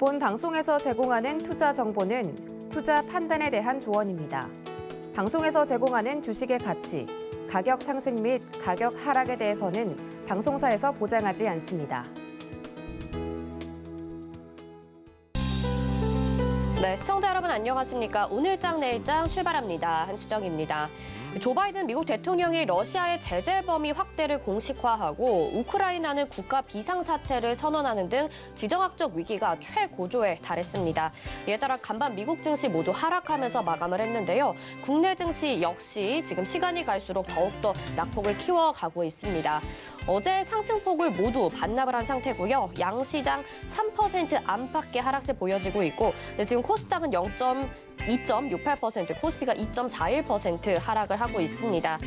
본 방송에서 제공하는 투자 정보는 투자 판단에 대한 조언입니다. 방송에서 제공하는 주식의 가치, 가격 상승 및 가격 하락에 대해서는 방송사에서 보장하지 않습니다. 네, 시청자 여러분 안녕하십니까? 오늘장 내일장 출발합니다. 한수정입니다. 조 바이든 미국 대통령이 러시아의 제재 범위 확대를 공식화하고 우크라이나는 국가 비상사태를 선언하는 등 지정학적 위기가 최고조에 달했습니다. 이에 따라 간밤 미국 증시 모두 하락하면서 마감을 했는데요. 국내 증시 역시 지금 시간이 갈수록 더욱더 낙폭을 키워가고 있습니다. 어제 상승폭을 모두 반납을 한 상태고요. 양시장 3% 안팎의 하락세 보여지고 있고 지금 코스닥은 2.68%, 코스피가 2.41% 하락을 하고 있습니다.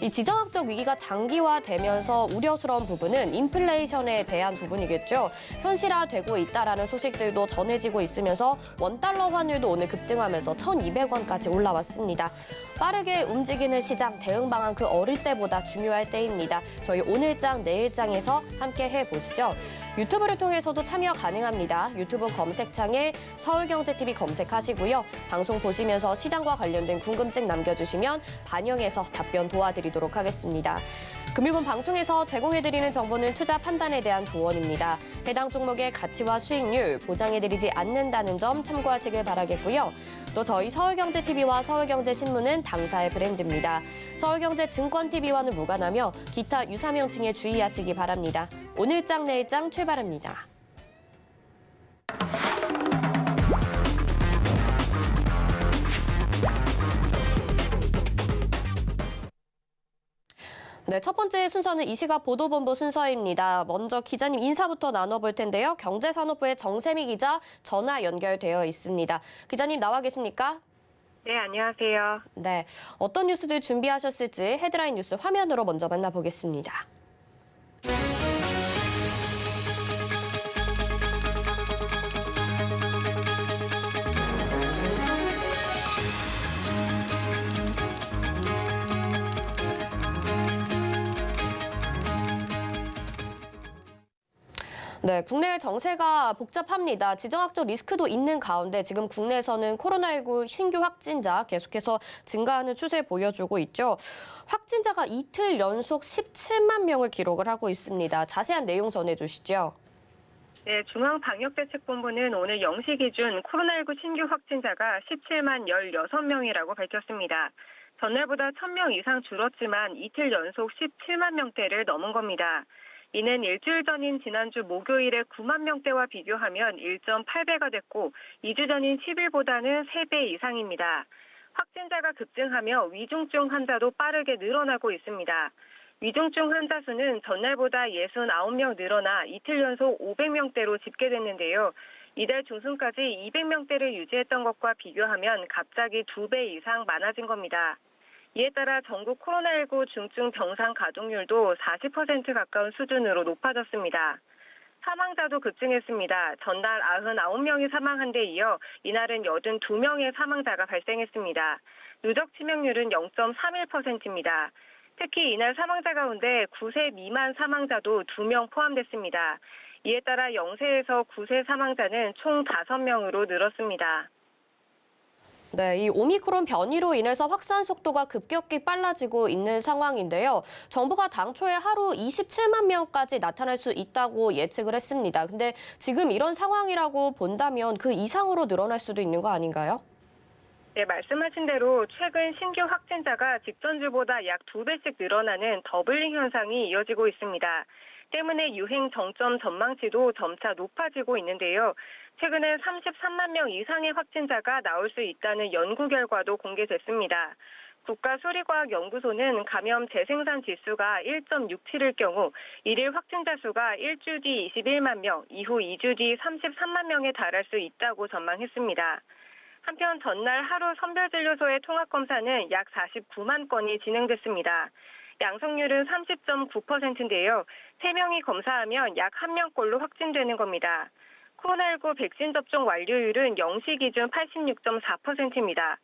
이 지정학적 위기가 장기화되면서 우려스러운 부분은 인플레이션에 대한 부분이겠죠. 현실화되고 있다라는 소식들도 전해지고 있으면서 원달러 환율도 오늘 급등하면서 1,200원까지 올라왔습니다. 빠르게 움직이는 시장 대응 방안 그 어릴 때보다 중요할 때입니다. 저희 오늘장 내일장에서 함께 해보시죠. 유튜브를 통해서도 참여 가능합니다. 유튜브 검색창에 서울경제TV 검색하시고요. 방송 보시면서 시장과 관련된 궁금증 남겨주시면 반영해서 답변 도와드리도록 하겠습니다. 금일본 방송에서 제공해드리는 정보는 투자 판단에 대한 조언입니다. 해당 종목의 가치와 수익률 보장해드리지 않는다는 점 참고하시길 바라겠고요. 또 저희 서울경제TV와 서울경제신문은 당사의 브랜드입니다. 서울경제증권TV와는 무관하며 기타 유사명칭에 주의하시기 바랍니다. 오늘장 내일장 출발합니다. 네, 첫 번째 순서는 이 시각 보도본부 순서입니다. 먼저 기자님 인사부터 나눠볼 텐데요. 경제산업부의 정세미 기자 전화 연결되어 있습니다. 기자님 나와 계십니까? 네, 안녕하세요. 네, 어떤 뉴스들 준비하셨을지 헤드라인 뉴스 화면으로 먼저 만나보겠습니다. 네, 국내 정세가 복잡합니다. 지정학적 리스크도 있는 가운데 지금 국내에서는 코로나19 신규 확진자 계속해서 증가하는 추세 보여주고 있죠. 확진자가 이틀 연속 17만 명을 기록을 하고 있습니다. 자세한 내용 전해주시죠. 네, 중앙방역대책본부는 오늘 0시 기준 코로나19 신규 확진자가 17만 16명이라고 밝혔습니다. 전날보다 1,000명 이상 줄었지만 이틀 연속 17만 명대를 넘은 겁니다. 이는 일주일 전인 지난주 목요일의 9만 명대와 비교하면 1.8배가 됐고 2주 전인 10일보다는 3배 이상입니다. 확진자가 급증하며 위중증 환자도 빠르게 늘어나고 있습니다. 위중증 환자 수는 전날보다 69명 늘어나 이틀 연속 500명대로 집계됐는데요. 이달 중순까지 200명대를 유지했던 것과 비교하면 갑자기 2배 이상 많아진 겁니다. 이에 따라 전국 코로나19 중증 병상 가동률도 40% 가까운 수준으로 높아졌습니다. 사망자도 급증했습니다. 전날 99명이 사망한 데 이어 이날은 82명의 사망자가 발생했습니다. 누적 치명률은 0.31%입니다. 특히 이날 사망자 가운데 9세 미만 사망자도 2명 포함됐습니다. 이에 따라 0세에서 9세 사망자는 총 5명으로 늘었습니다. 네, 이 오미크론 변이로 인해서 확산 속도가 급격히 빨라지고 있는 상황인데요. 정부가 당초에 하루 27만 명까지 나타날 수 있다고 예측을 했습니다. 근데 지금 이런 상황이라고 본다면 그 이상으로 늘어날 수도 있는 거 아닌가요? 네, 말씀하신 대로 최근 신규 확진자가 직전주보다 약 2배씩 늘어나는 더블링 현상이 이어지고 있습니다. 때문에 유행 정점 전망치도 점차 높아지고 있는데요. 최근에 33만 명 이상의 확진자가 나올 수 있다는 연구 결과도 공개됐습니다. 국가수리과학연구소는 감염 재생산 지수가 1.67일 경우 일일 확진자 수가 일주 뒤 21만 명, 이후 2주 뒤 33만 명에 달할 수 있다고 전망했습니다. 한편 전날 하루 선별진료소의 통합검사는 약 49만 건이 진행됐습니다. 양성률은 30.9%인데요. 3명이 검사하면 약 1명꼴로 확진되는 겁니다. 코로나19 백신 접종 완료율은 0시 기준 86.4%입니다.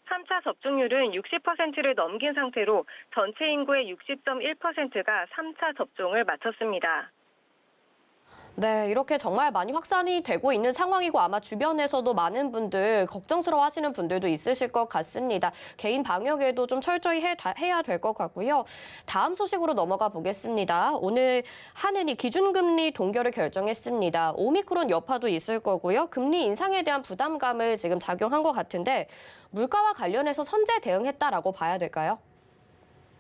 3차 접종률은 60%를 넘긴 상태로 전체 인구의 60.1%가 3차 접종을 마쳤습니다. 네, 이렇게 정말 많이 확산이 되고 있는 상황이고 아마 주변에서도 많은 분들 걱정스러워 하시는 분들도 있으실 것 같습니다. 개인 방역에도 좀 철저히 해야 될 것 같고요. 다음 소식으로 넘어가 보겠습니다. 오늘 한은이 기준금리 동결을 결정했습니다. 오미크론 여파도 있을 거고요. 금리 인상에 대한 부담감을 지금 작용한 것 같은데 물가와 관련해서 선제 대응했다라고 봐야 될까요?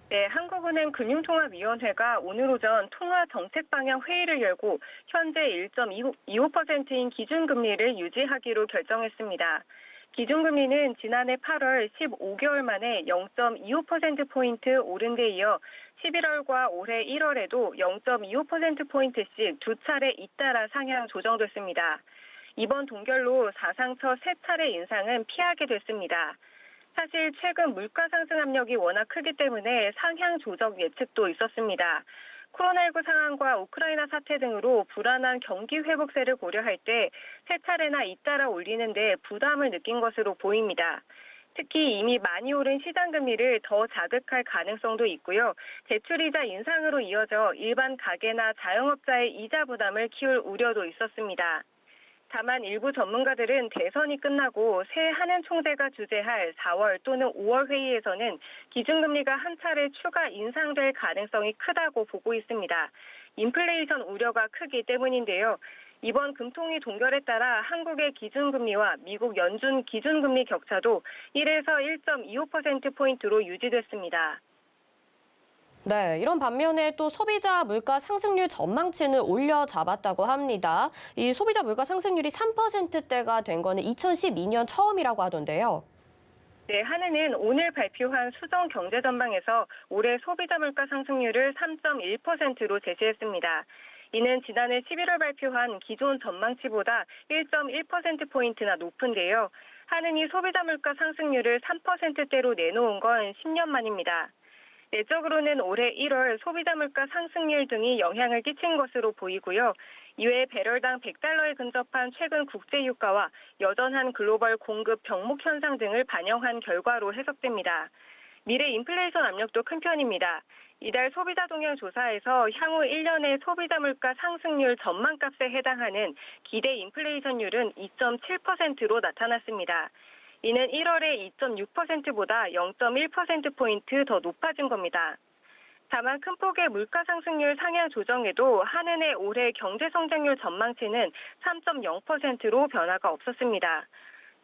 네, 한국은행 금융통화위원회가 오늘 오전 통화정책방향 회의를 열고 현재 1.25%인 기준금리를 유지하기로 결정했습니다. 기준금리는 지난해 8월 15개월 만에 0.25%포인트 오른 데 이어 11월과 올해 1월에도 0.25%포인트씩 두 차례 잇따라 상향 조정됐습니다. 이번 동결로 사상 첫 세 차례 인상은 피하게 됐습니다. 사실 최근 물가 상승 압력이 워낙 크기 때문에 상향 조정 예측도 있었습니다. 코로나19 상황과 우크라이나 사태 등으로 불안한 경기 회복세를 고려할 때 세 차례나 잇따라 올리는데 부담을 느낀 것으로 보입니다. 특히 이미 많이 오른 시장 금리를 더 자극할 가능성도 있고요. 대출이자 인상으로 이어져 일반 가계나 자영업자의 이자 부담을 키울 우려도 있었습니다. 다만 일부 전문가들은 대선이 끝나고 새 한은 총재가 주재할 4월 또는 5월 회의에서는 기준금리가 한 차례 추가 인상될 가능성이 크다고 보고 있습니다. 인플레이션 우려가 크기 때문인데요. 이번 금통위 동결에 따라 한국의 기준금리와 미국 연준 기준금리 격차도 1에서 1.25%포인트로 유지됐습니다. 네, 이런 반면에 또 소비자 물가 상승률 전망치는 올려잡았다고 합니다. 이 소비자 물가 상승률이 3%대가 된 거는 2012년 처음이라고 하던데요. 네, 한은은 오늘 발표한 수정 경제 전망에서 올해 소비자 물가 상승률을 3.1%로 제시했습니다. 이는 지난해 11월 발표한 기존 전망치보다 1.1%포인트나 높은데요. 한은이 소비자 물가 상승률을 3%대로 내놓은 건 10년 만입니다. 내적으로는 올해 1월 소비자 물가 상승률 등이 영향을 끼친 것으로 보이고요. 이외에 배럴당 100달러에 근접한 최근 국제 유가와 여전한 글로벌 공급 병목 현상 등을 반영한 결과로 해석됩니다. 미래 인플레이션 압력도 큰 편입니다. 이달 소비자 동향 조사에서 향후 1년의 소비자 물가 상승률 전망값에 해당하는 기대 인플레이션율은 2.7%로 나타났습니다. 이는 1월의 2.6%보다 0.1%포인트 더 높아진 겁니다. 다만 큰 폭의 물가 상승률 상향 조정에도 한은의 올해 경제 성장률 전망치는 3.0%로 변화가 없었습니다.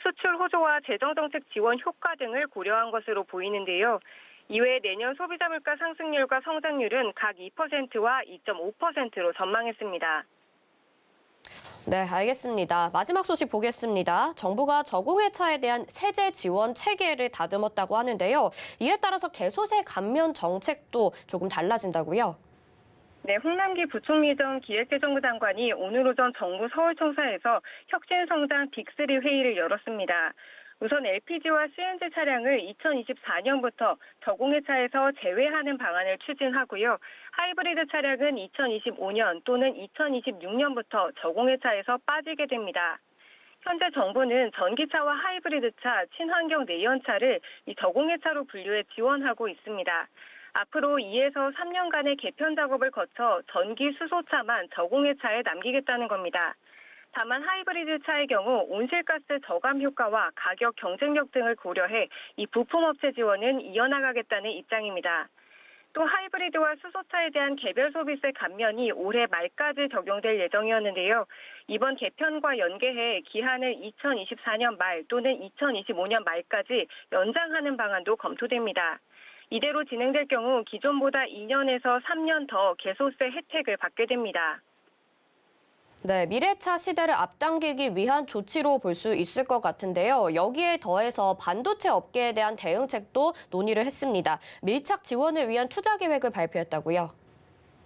수출 호조와 재정정책 지원 효과 등을 고려한 것으로 보이는데요. 이외에 내년 소비자 물가 상승률과 성장률은 각 2%와 2.5%로 전망했습니다. 네, 알겠습니다. 마지막 소식 보겠습니다. 정부가 저공해차에 대한 세제 지원 체계를 다듬었다고 하는데요. 이에 따라서 개소세 감면 정책도 조금 달라진다고요? 네, 홍남기 부총리 전 기획재정부 장관이 오늘 오전 정부 서울청사에서 혁신성장 빅3 회의를 열었습니다. 우선 LPG와 CNG 차량을 2024년부터 저공해차에서 제외하는 방안을 추진하고요. 하이브리드 차량은 2025년 또는 2026년부터 저공해차에서 빠지게 됩니다. 현재 정부는 전기차와 하이브리드차, 친환경 내연차를 이 저공해차로 분류해 지원하고 있습니다. 앞으로 2에서 3년간의 개편 작업을 거쳐 전기 수소차만 저공해차에 남기겠다는 겁니다. 다만 하이브리드 차의 경우 온실가스 저감 효과와 가격 경쟁력 등을 고려해 이 부품업체 지원은 이어나가겠다는 입장입니다. 또 하이브리드와 수소차에 대한 개별 소비세 감면이 올해 말까지 적용될 예정이었는데요. 이번 개편과 연계해 기한을 2024년 말 또는 2025년 말까지 연장하는 방안도 검토됩니다. 이대로 진행될 경우 기존보다 2년에서 3년 더 개소세 혜택을 받게 됩니다. 네, 미래차 시대를 앞당기기 위한 조치로 볼 수 있을 것 같은데요. 여기에 더해서 반도체 업계에 대한 대응책도 논의를 했습니다. 밀착 지원을 위한 투자 계획을 발표했다고요.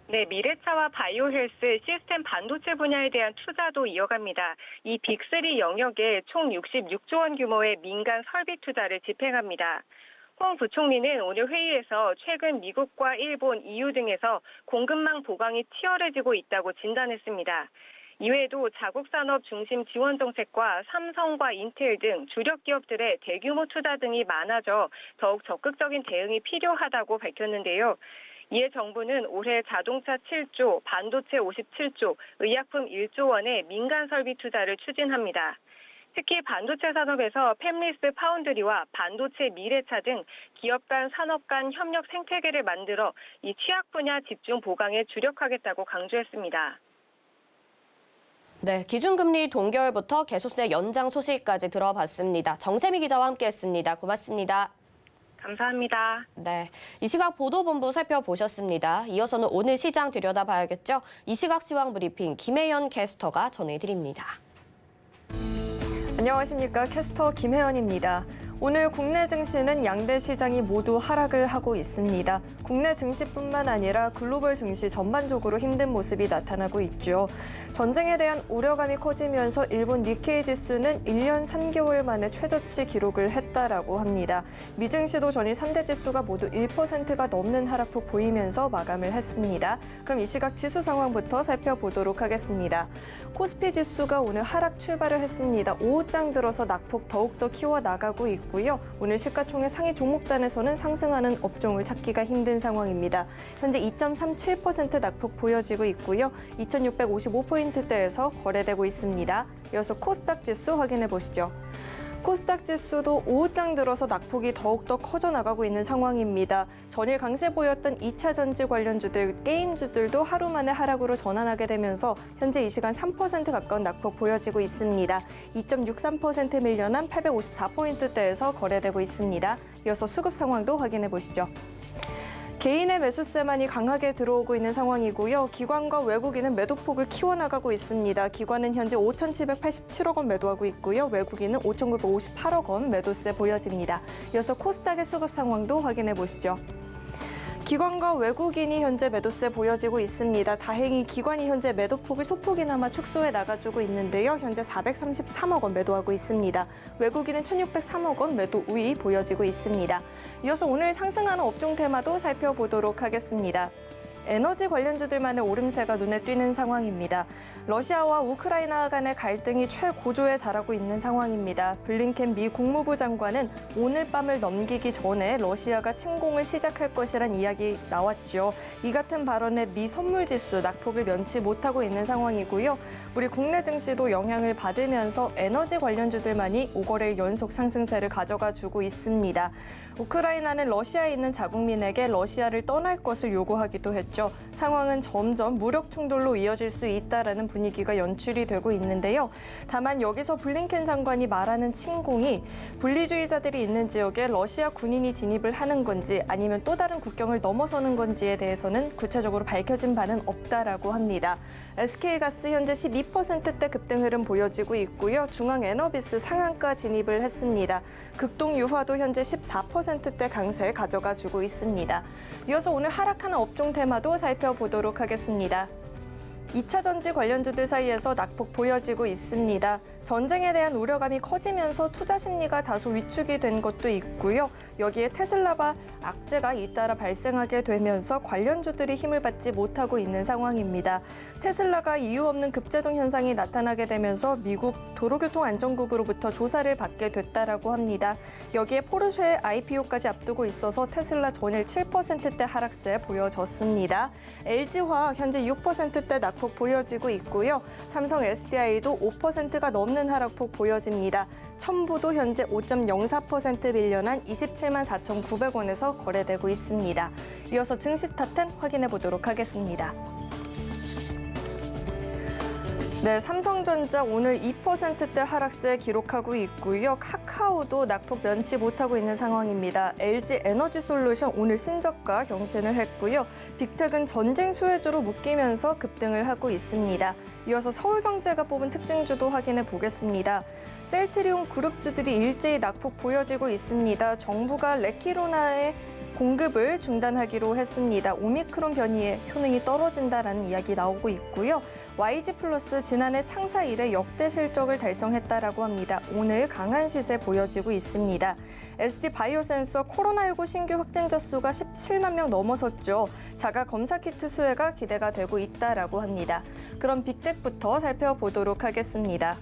네, 미래차와 바이오 헬스, 시스템 반도체 분야에 대한 투자도 이어갑니다. 이 빅3 영역에 총 66조 원 규모의 민간 설비 투자를 집행합니다. 홍 부총리는 오늘 회의에서 최근 미국과 일본, EU 등에서 공급망 보강이 치열해지고 있다고 진단했습니다. 이외에도 자국 산업 중심 지원 정책과 삼성과 인텔 등 주력 기업들의 대규모 투자 등이 많아져 더욱 적극적인 대응이 필요하다고 밝혔는데요. 이에 정부는 올해 자동차 7조, 반도체 57조, 의약품 1조 원의 민간 설비 투자를 추진합니다. 특히 반도체 산업에서 팹리스 파운드리와 반도체 미래차 등 기업 간 산업 간 협력 생태계를 만들어 이 취약 분야 집중 보강에 주력하겠다고 강조했습니다. 네, 기준금리 동결부터 계속세 연장 소식까지 들어봤습니다. 정세미 기자와 함께했습니다. 고맙습니다. 감사합니다. 네, 이 시각 보도본부 살펴보셨습니다. 이어서는 오늘 시장 들여다봐야겠죠. 이 시각 시황 브리핑 김혜연 캐스터가 전해드립니다. 안녕하십니까. 캐스터 김혜연입니다. 오늘 국내 증시는 양대 시장이 모두 하락을 하고 있습니다. 국내 증시뿐만 아니라 글로벌 증시 전반적으로 힘든 모습이 나타나고 있죠. 전쟁에 대한 우려감이 커지면서 일본 니케이 지수는 1년 3개월 만에 최저치 기록을 했다라고 합니다. 미증시도 전일 3대 지수가 모두 1%가 넘는 하락폭 보이면서 마감을 했습니다. 그럼 이 시각 지수 상황부터 살펴보도록 하겠습니다. 코스피 지수가 오늘 하락 출발을 했습니다. 오후장 들어서 낙폭 더욱더 키워나가고 있고요. 오늘 시가총액 상위 종목단에서는 상승하는 업종을 찾기가 힘든 상황입니다. 현재 2.37% 낙폭 보여지고 있고요. 2655포인트대에서 거래되고 있습니다. 이어서 코스닥 지수 확인해 보시죠. 코스닥 지수도 오후장 들어서 낙폭이 더욱더 커져 나가고 있는 상황입니다. 전일 강세 보였던 2차 전지 관련주들, 게임주들도 하루 만에 하락으로 전환하게 되면서 현재 이 시간 3% 가까운 낙폭 보여지고 있습니다. 2.63% 밀려난 854포인트대에서 거래되고 있습니다. 이어서 수급 상황도 확인해 보시죠. 개인의 매수세만이 강하게 들어오고 있는 상황이고요. 기관과 외국인은 매도폭을 키워나가고 있습니다. 기관은 현재 5,787억 원 매도하고 있고요. 외국인은 5,958억 원 매도세 보여집니다. 이어서 코스닥의 수급 상황도 확인해 보시죠. 기관과 외국인이 현재 매도세 보여지고 있습니다. 다행히 기관이 현재 매도폭을 소폭이나마 축소해 나가주고 있는데요. 현재 433억 원 매도하고 있습니다. 외국인은 1,603억 원 매도 우위 보여지고 있습니다. 이어서 오늘 상승하는 업종 테마도 살펴보도록 하겠습니다. 에너지 관련주들만의 오름세가 눈에 띄는 상황입니다. 러시아와 우크라이나 간의 갈등이 최고조에 달하고 있는 상황입니다. 블링켄 미 국무부 장관은 오늘 밤을 넘기기 전에 러시아가 침공을 시작할 것이란 이야기 나왔죠. 이 같은 발언에 미 선물지수 낙폭을 면치 못하고 있는 상황이고요. 우리 국내 증시도 영향을 받으면서 에너지 관련주들만이 5거래일 연속 상승세를 가져가주고 있습니다. 우크라이나는 러시아에 있는 자국민에게 러시아를 떠날 것을 요구하기도 했죠. 상황은 점점 무력 충돌로 이어질 수 있다라는 분위기가 연출이 되고 있는데요. 다만 여기서 블링켄 장관이 말하는 침공이 분리주의자들이 있는 지역에 러시아 군인이 진입을 하는 건지 아니면 또 다른 국경을 넘어서는 건지에 대해서는 구체적으로 밝혀진 바는 없다라고 합니다. SK가스 현재 12%대 급등 흐름 보여지고 있고요. 중앙에너비스 상한가 진입을 했습니다. 극동 유화도 현재 14%대 강세 가져가주고 있습니다. 이어서 오늘 하락하는 업종 테마도 살펴보도록 하겠습니다. 2차 전지 관련주들 사이에서 낙폭 보여지고 있습니다. 전쟁에 대한 우려감이 커지면서 투자 심리가 다소 위축이 된 것도 있고요. 여기에 테슬라와 악재가 잇따라 발생하게 되면서 관련주들이 힘을 받지 못하고 있는 상황입니다. 테슬라가 이유 없는 급제동 현상이 나타나게 되면서 미국 도로교통안전국으로부터 조사를 받게 됐다라고 합니다. 여기에 포르쉐의 IPO까지 앞두고 있어서 테슬라 전일 7%대 하락세 보여졌습니다. LG화학 현재 6%대 낙폭 보여지고 있고요. 삼성 SDI도 5%가 넘는 하락폭 보여집니다. 첨부도 현재 5.04% 밀려난 27만 4,900원에서 거래되고 있습니다. 이어서 증시 탑10 확인해 보도록 하겠습니다. 네, 삼성전자 오늘 2%대 하락세 기록하고 있고요. 카카오도 낙폭 면치 못하고 있는 상황입니다. LG 에너지솔루션 오늘 신저가 경신을 했고요. 빅텍은 전쟁 수혜주로 묶이면서 급등을 하고 있습니다. 이어서 서울경제가 뽑은 특징주도 확인해 보겠습니다. 셀트리온 그룹주들이 일제히 낙폭 보여지고 있습니다. 정부가 레키로나의 공급을 중단하기로 했습니다. 오미크론 변이의 효능이 떨어진다라는 이야기 나오고 있고요. YG플러스 지난해 창사 이래 역대 실적을 달성했다라고 합니다. 오늘 강한 시세 보여지고 있습니다. SD바이오센서 코로나19 신규 확진자 수가 17만 명 넘어섰죠. 자가 검사 키트 수혜가 기대가 되고 있다라고 합니다. 그럼 빅텍부터 살펴보도록 하겠습니다.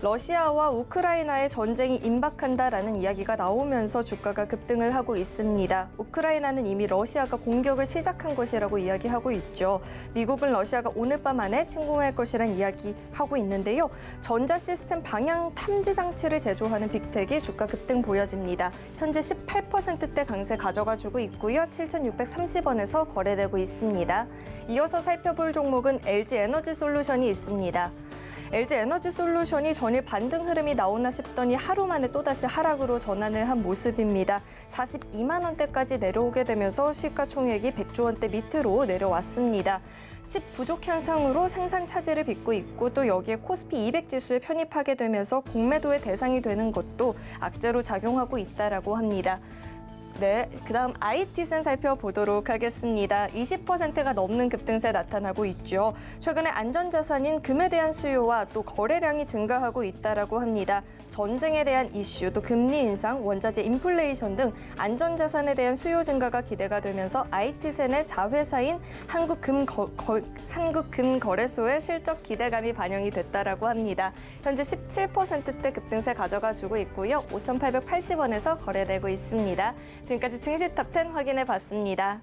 러시아와 우크라이나의 전쟁이 임박한다라는 이야기가 나오면서 주가가 급등을 하고 있습니다. 우크라이나는 이미 러시아가 공격을 시작한 것이라고 이야기하고 있죠. 미국은 러시아가 오늘 밤 안에 침공할 것이란 이야기하고 있는데요. 전자시스템 방향 탐지 장치를 제조하는 빅텍이 주가 급등 보여집니다. 현재 18%대 강세 가져가지고 있고요. 7,630원에서 거래되고 있습니다. 이어서 살펴볼 종목은 LG에너지솔루션이 있습니다. LG에너지솔루션이 전일 반등 흐름이 나오나 싶더니 하루 만에 또다시 하락으로 전환을 한 모습입니다. 42만 원대까지 내려오게 되면서 시가총액이 100조 원대 밑으로 내려왔습니다. 칩 부족 현상으로 생산 차질을 빚고 있고 또 여기에 코스피 200 지수에 편입하게 되면서 공매도의 대상이 되는 것도 악재로 작용하고 있다라고 합니다. 네, 그다음 IT센 살펴보도록 하겠습니다. 20%가 넘는 급등세 나타나고 있죠. 최근에 안전자산인 금에 대한 수요와 또 거래량이 증가하고 있다라고 합니다. 전쟁에 대한 이슈, 또 금리 인상, 원자재 인플레이션 등 안전자산에 대한 수요 증가가 기대가 되면서 IT센의 자회사인 한국금거래소의 실적 기대감이 반영이 됐다라고 합니다. 현재 17%대 급등세 가져가지고 있고요. 5,880원에서 거래되고 있습니다. 지금까지 증시탑10 확인해 봤습니다.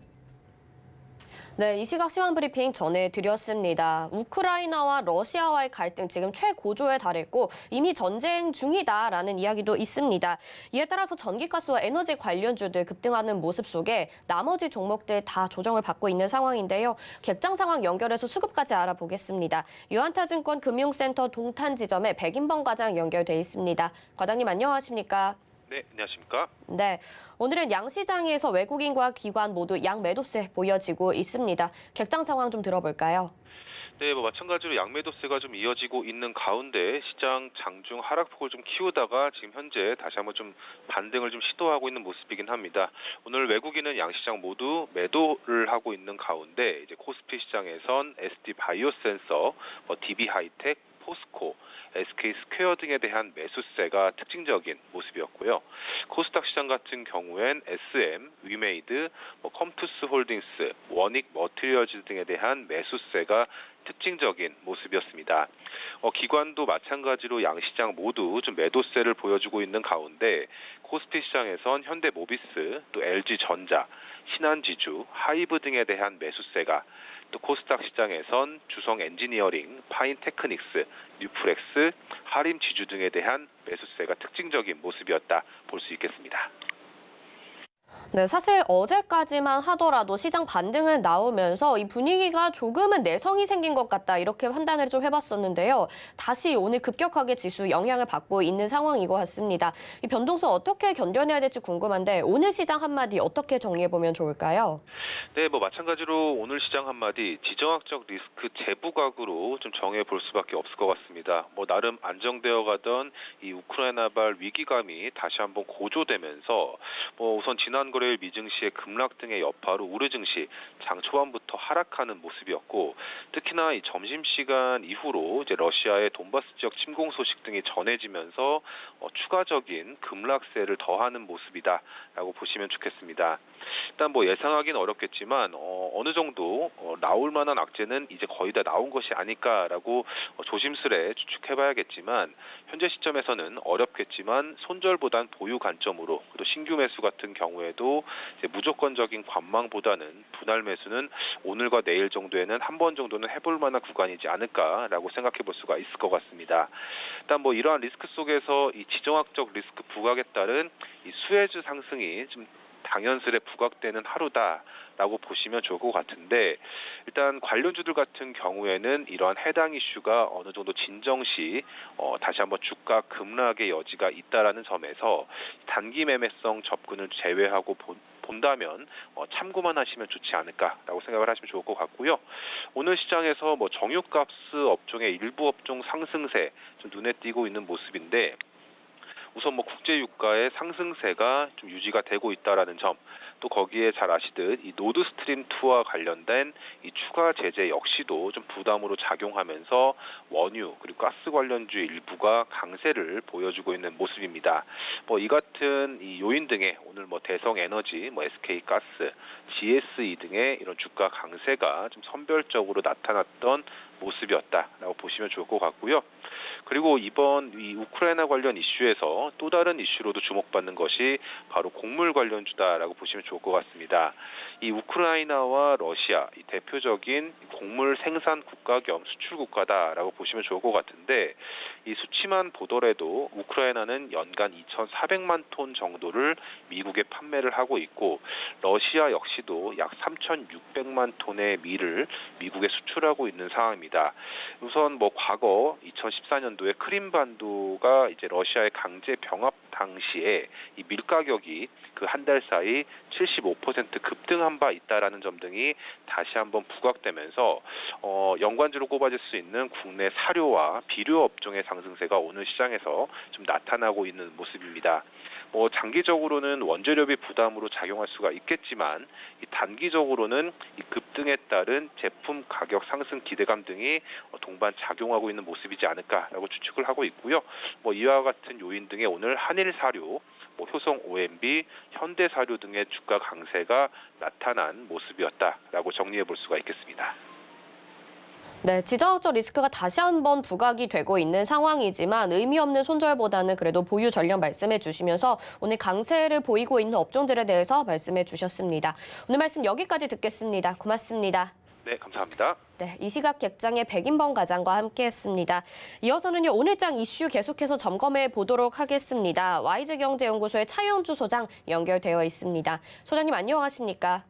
네, 이 시각 시황 브리핑 전해드렸습니다. 우크라이나와 러시아와의 갈등 지금 최고조에 달했고 이미 전쟁 중이다라는 이야기도 있습니다. 이에 따라서 전기가스와 에너지 관련주들 급등하는 모습 속에 나머지 종목들 다 조정을 받고 있는 상황인데요. 객장 상황 연결해서 수급까지 알아보겠습니다. 유한타증권 금융센터 동탄지점에 백인범 과장 연결돼 있습니다. 과장님 안녕하십니까? 네, 안녕하십니까? 네, 오늘은 양시장에서 외국인과 기관 모두 양매도세 보여지고 있습니다. 객장 상황 좀 들어볼까요? 네, 마찬가지로 양매도세가 좀 이어지고 있는 가운데 시장 장중 하락폭을 좀 키우다가 지금 현재 다시 한번 좀 반등을 좀 시도하고 있는 모습이긴 합니다. 오늘 외국인은 양시장 모두 매도를 하고 있는 가운데 이제 코스피 시장에선 SD 바이오센서, DB 하이텍, 포스코, SK 스퀘어 등에 대한 매수세가 특징적인 모습이었고요. 코스닥 시장 같은 경우엔 SM, 위메이드, 컴투스 홀딩스, 원익 머티리얼즈 등에 대한 매수세가 특징적인 모습이었습니다. 기관도 마찬가지로 양시장 모두 좀 매도세를 보여주고 있는 가운데 코스피 시장에선 현대모비스, 또 LG전자, 신한지주, 하이브 등에 대한 매수세가 또 코스닥 시장에선 주성 엔지니어링, 파인테크닉스, 뉴프렉스, 하림지주 등에 대한 매수세가 특징적인 모습이었다 볼 수 있겠습니다. 네, 사실 어제까지만 하더라도 시장 반등은 나오면서 이 분위기가 조금은 내성이 생긴 것 같다 이렇게 판단을 좀 해봤었는데요. 다시 오늘 급격하게 지수 영향을 받고 있는 상황인 것 같습니다. 이 변동성 어떻게 견뎌내야 될지 궁금한데 오늘 시장 한마디 어떻게 정리해보면 좋을까요? 네, 마찬가지로 오늘 시장 한마디 지정학적 리스크 재부각으로 좀 정해볼 수밖에 없을 것 같습니다. 나름 안정되어 가던 이 우크라이나발 위기감이 다시 한번 고조되면서 우선 지난 거래일 미증시의 급락 등의 여파로 우리 증시 장 초반부터 하락하는 모습이었고 특히나 이 점심시간 이후로 이제 러시아의 돈바스 지역 침공 소식 등이 전해지면서 추가적인 급락세를 더하는 모습이다라고 보시면 좋겠습니다. 일단 예상하기는 어렵겠지만 어느 정도 나올 만한 악재는 이제 거의 다 나온 것이 아닐까라고 조심스레 추측해봐야겠지만 현재 시점에서는 어렵겠지만 손절보단 보유 관점으로 또 신규 매수 같은 경우에도 이제 무조건적인 관망보다는 분할 매수는 오늘과 내일 정도에는 한 번 정도는 해볼 만한 구간이지 않을까라고 생각해볼 수가 있을 것 같습니다. 일단 이러한 리스크 속에서 이 지정학적 리스크 부각에 따른 이 수혜주 상승이 좀 당연스레 부각되는 하루다라고 보시면 좋을 것 같은데 일단 관련주들 같은 경우에는 이러한 해당 이슈가 어느 정도 진정 시 다시 한번 주가 급락의 여지가 있다라는 점에서 단기 매매성 접근을 제외하고 본다면 참고만 하시면 좋지 않을까라고 생각을 하시면 좋을 것 같고요. 오늘 시장에서 정유가스 업종의 일부 업종 상승세 좀 눈에 띄고 있는 모습인데 우선 국제 유가의 상승세가 좀 유지가 되고 있다라는 점, 또 거기에 잘 아시듯 이 노드스트림 2와 관련된 이 추가 제재 역시도 좀 부담으로 작용하면서 원유 그리고 가스 관련주 일부가 강세를 보여주고 있는 모습입니다. 이 같은 이 요인 등의 오늘 대성 에너지, SK 가스, GSE 등의 이런 주가 강세가 좀 선별적으로 나타났던 모습이었다라고 보시면 좋을 것 같고요. 그리고 그리고 이번 이 우크라이나 관련 이슈에서 또 다른 이슈로도 주목받는 것이 바로 곡물 관련주다라고 보시면 좋을 것 같습니다. 이 우크라이나와 러시아 이 대표적인 곡물 생산 국가 겸 수출 국가다라고 보시면 좋을 것 같은데 이 수치만 보더라도 우크라이나는 연간 2,400만 톤 정도를 미국에 판매를 하고 있고 러시아 역시도 약 3,600만 톤의 밀을 미국에 수출하고 있는 상황입니다. 우선 뭐 과거 2014년도에 크림반도가 이제 러시아의 강제 병합 당시에 이 밀 가격이 그 한 달 사이 75% 급등한 바 있다라는 점 등이 다시 한번 부각되면서 연관주로 꼽아질 수 있는 국내 사료와 비료 업종의 상승세가 오늘 시장에서 좀 나타나고 있는 모습입니다. 뭐 장기적으로는 원재료비 부담으로 작용할 수가 있겠지만 이 단기적으로는 이 급등에 따른 제품 가격 상승 기대감 등이 동반 작용하고 있는 모습이지 않을까라고 추측을 하고 있고요. 뭐 이와 같은 요인 등의 오늘 한일 사료, 뭐 효성 OMB, 현대 사료 등의 주가 강세가 나타난 모습이었다라고 정리해 볼 수가 있겠습니다. 네, 지정학적 리스크가 다시 한번 부각이 되고 있는 상황이지만 의미 없는 손절보다는 그래도 보유 전략 말씀해 주시면서 오늘 강세를 보이고 있는 업종들에 대해서 말씀해 주셨습니다. 오늘 말씀 여기까지 듣겠습니다. 고맙습니다. 네, 감사합니다. 네, 이 시각 객장의 백인범 과장과 함께했습니다. 이어서는요, 오늘장 이슈 계속해서 점검해 보도록 하겠습니다. YG경제연구소의 차영주 소장 연결되어 있습니다. 소장님 안녕하십니까?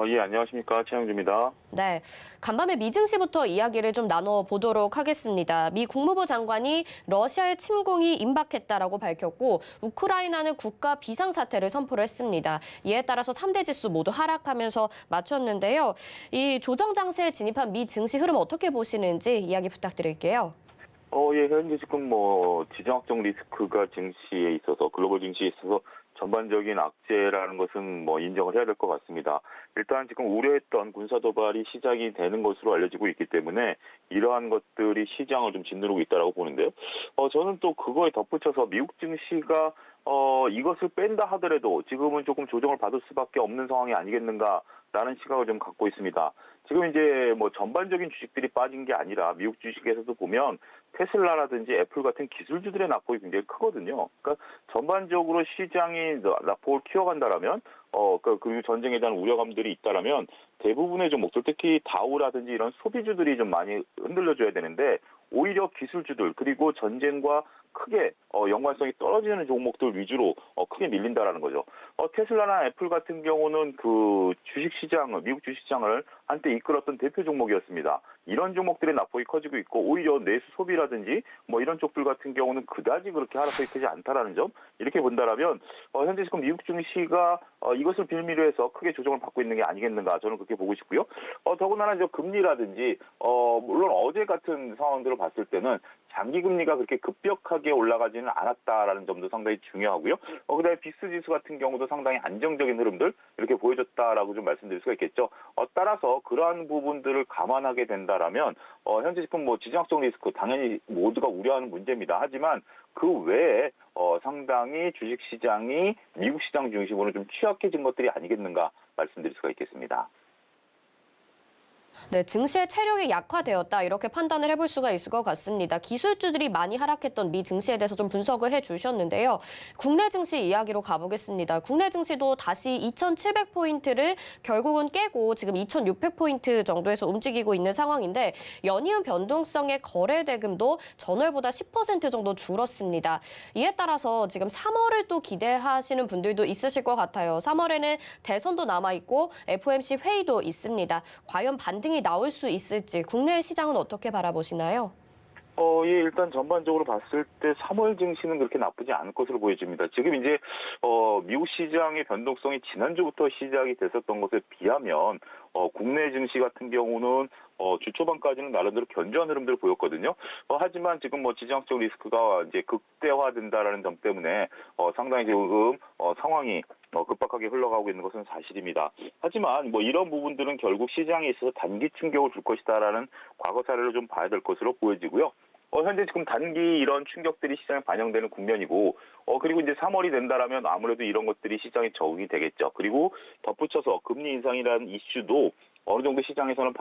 예, 안녕하십니까. 최영주입니다. 네, 간밤에 미 증시부터 이야기를 좀 나눠보도록 하겠습니다. 미 국무부 장관이 러시아의 침공이 임박했다라고 밝혔고 우크라이나는 국가 비상사태를 선포를 했습니다. 이에 따라서 3대 지수 모두 하락하면서 맞췄는데요. 이 조정 장세에 진입한 미 증시 흐름 어떻게 보시는지 이야기 부탁드릴게요. 예, 현재 지금 지정학적 리스크가 증시에 있어서, 글로벌 증시에 있어서 전반적인 악재라는 것은 인정을 해야 될 것 같습니다. 일단 지금 우려했던 군사 도발이 시작이 되는 것으로 알려지고 있기 때문에 이러한 것들이 시장을 좀 짓누르고 있다라고 보는데요. 저는 또 그거에 덧붙여서 미국 증시가 이것을 뺀다 하더라도 지금은 조금 조정을 받을 수밖에 없는 상황이 아니겠는가라는 시각을 좀 갖고 있습니다. 지금 이제 전반적인 주식들이 빠진 게 아니라 미국 주식에서도 보면 테슬라라든지 애플 같은 기술주들의 낙폭이 굉장히 크거든요. 그러니까 전반적으로 시장이 낙폭을 키워간다라면 그리고 전쟁에 대한 우려감들이 있다라면 대부분의 종목들, 특히 다우라든지 이런 소비주들이 좀 많이 흔들려줘야 되는데 오히려 기술주들 그리고 전쟁과 크게 연관성이 떨어지는 종목들 위주로 크게 밀린다라는 거죠. 테슬라나 애플 같은 경우는 그 주식시장을, 미국 주식시장을 한때 이끌었던 대표 종목이었습니다. 이런 종목들의 낙폭이 커지고 있고 오히려 내수 소비라든지 이런 쪽들 같은 경우는 그다지 그렇게 하락폭이 크지 않다라는 점, 이렇게 본다라면 현재 지금 미국 증시가 이것을 빌미로 해서 크게 조정을 받고 있는 게 아니겠는가, 저는 그렇게 보고 싶고요. 더군다나 금리라든지 물론 어제 같은 상황들을 봤을 때는 장기 금리가 그렇게 급격하게 올라가지는 않았다라는 점도 상당히 중요하고요. 그다음에 빅스 지수 같은 경우도 상당히 안정적인 흐름들 이렇게 보여줬다라고 좀 말씀드릴 수가 있겠죠. 따라서 그러한 부분들을 감안하게 된다라면 현재 지금 지정학적 리스크 당연히 모두가 우려하는 문제입니다. 하지만 그 외에 상당히 주식시장이 미국 시장 중심으로 좀 취약해진 것들이 아니겠는가 말씀드릴 수가 있겠습니다. 네, 증시의 체력이 약화되었다 이렇게 판단을 해볼 수가 있을 것 같습니다. 기술주들이 많이 하락했던 미 증시에 대해서 좀 분석을 해주셨는데요. 국내 증시 이야기로 가보겠습니다. 국내 증시도 다시 2,700포인트를 결국은 깨고 지금 2,600포인트 정도에서 움직이고 있는 상황인데 연이은 변동성의 거래 대금도 전월보다 10% 정도 줄었습니다. 이에 따라서 지금 3월을 또 기대하시는 분들도 있으실 것 같아요. 3월에는 대선도 남아있고 FOMC 회의도 있습니다. 과연 반등이 나올 수 있을지 국내 시장은 어떻게 바라보시나요? 예, 일단 전반적으로 봤을 때 3월 증시는 그렇게 나쁘지 않을 것으로 보여집니다. 지금 이제 미국 시장의 변동성이 지난주부터 시작이 됐었던 것에 비하면 국내 증시 같은 경우는 주 초반까지는 나름대로 견조한 흐름들을 보였거든요. 하지만 지금 지정학적 리스크가 이제 극대화된다라는 점 때문에 상당히 지금 상황이 급박하게 흘러가고 있는 것은 사실입니다. 하지만 이런 부분들은 결국 시장에 있어서 단기 충격을 줄 것이다라는 과거 사례를 좀 봐야 될 것으로 보여지고요. 현재 지금 단기 이런 충격들이 시장에 반영되는 국면이고, 그리고 이제 3월이 된다라면 아무래도 이런 것들이 시장에 적응이 되겠죠. 그리고 덧붙여서 금리 인상이라는 이슈도 어느 정도 시장에서는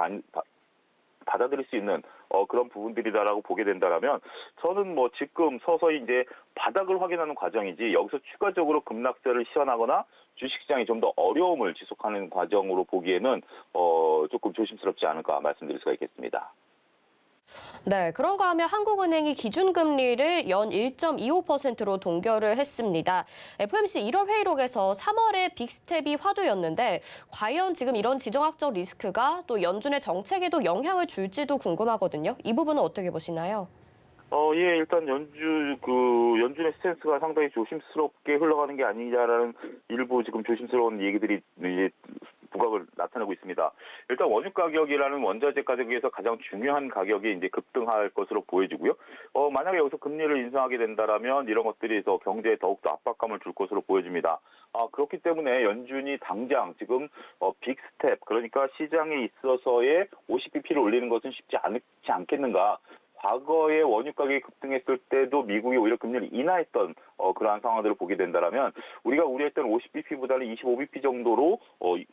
받아들일 수 있는 그런 부분들이다라고 보게 된다라면 저는 뭐 지금 서서히 이제 바닥을 확인하는 과정이지 여기서 추가적으로 급락세를 시현하거나 주식시장이 좀 더 어려움을 지속하는 과정으로 보기에는 조금 조심스럽지 않을까 말씀드릴 수가 있겠습니다. 네, 그런가 하면 한국은행이 기준금리를 연 1.25%로 동결을 했습니다. FOMC 1월 회의록에서 3월에 빅스텝이 화두였는데 과연 지금 이런 지정학적 리스크가 또 연준의 정책에도 영향을 줄지도 궁금하거든요. 이 부분은 어떻게 보시나요? 예, 일단 연준의 스탠스가 상당히 조심스럽게 흘러가는 게 아니냐라는 일부 지금 조심스러운 얘기들이 이제 부각을 나타내고 있습니다. 일단 원유 가격이라는 원자재 가격에서 가장 중요한 가격이 이제 급등할 것으로 보여지고요. 만약에 여기서 금리를 인상하게 된다라면 이런 것들이 더 경제에 더욱더 압박감을 줄 것으로 보여집니다. 그렇기 때문에 연준이 당장 지금 빅스텝, 그러니까 시장에 있어서의 50bp를 올리는 것은 쉽지 않겠는가. 과거에 원유 가격이 급등했을 때도 미국이 오히려 금리를 인하했던 그러한 상황들을 보게 된다라면 우리가 우려했던 50bp보다는 25bp 정도로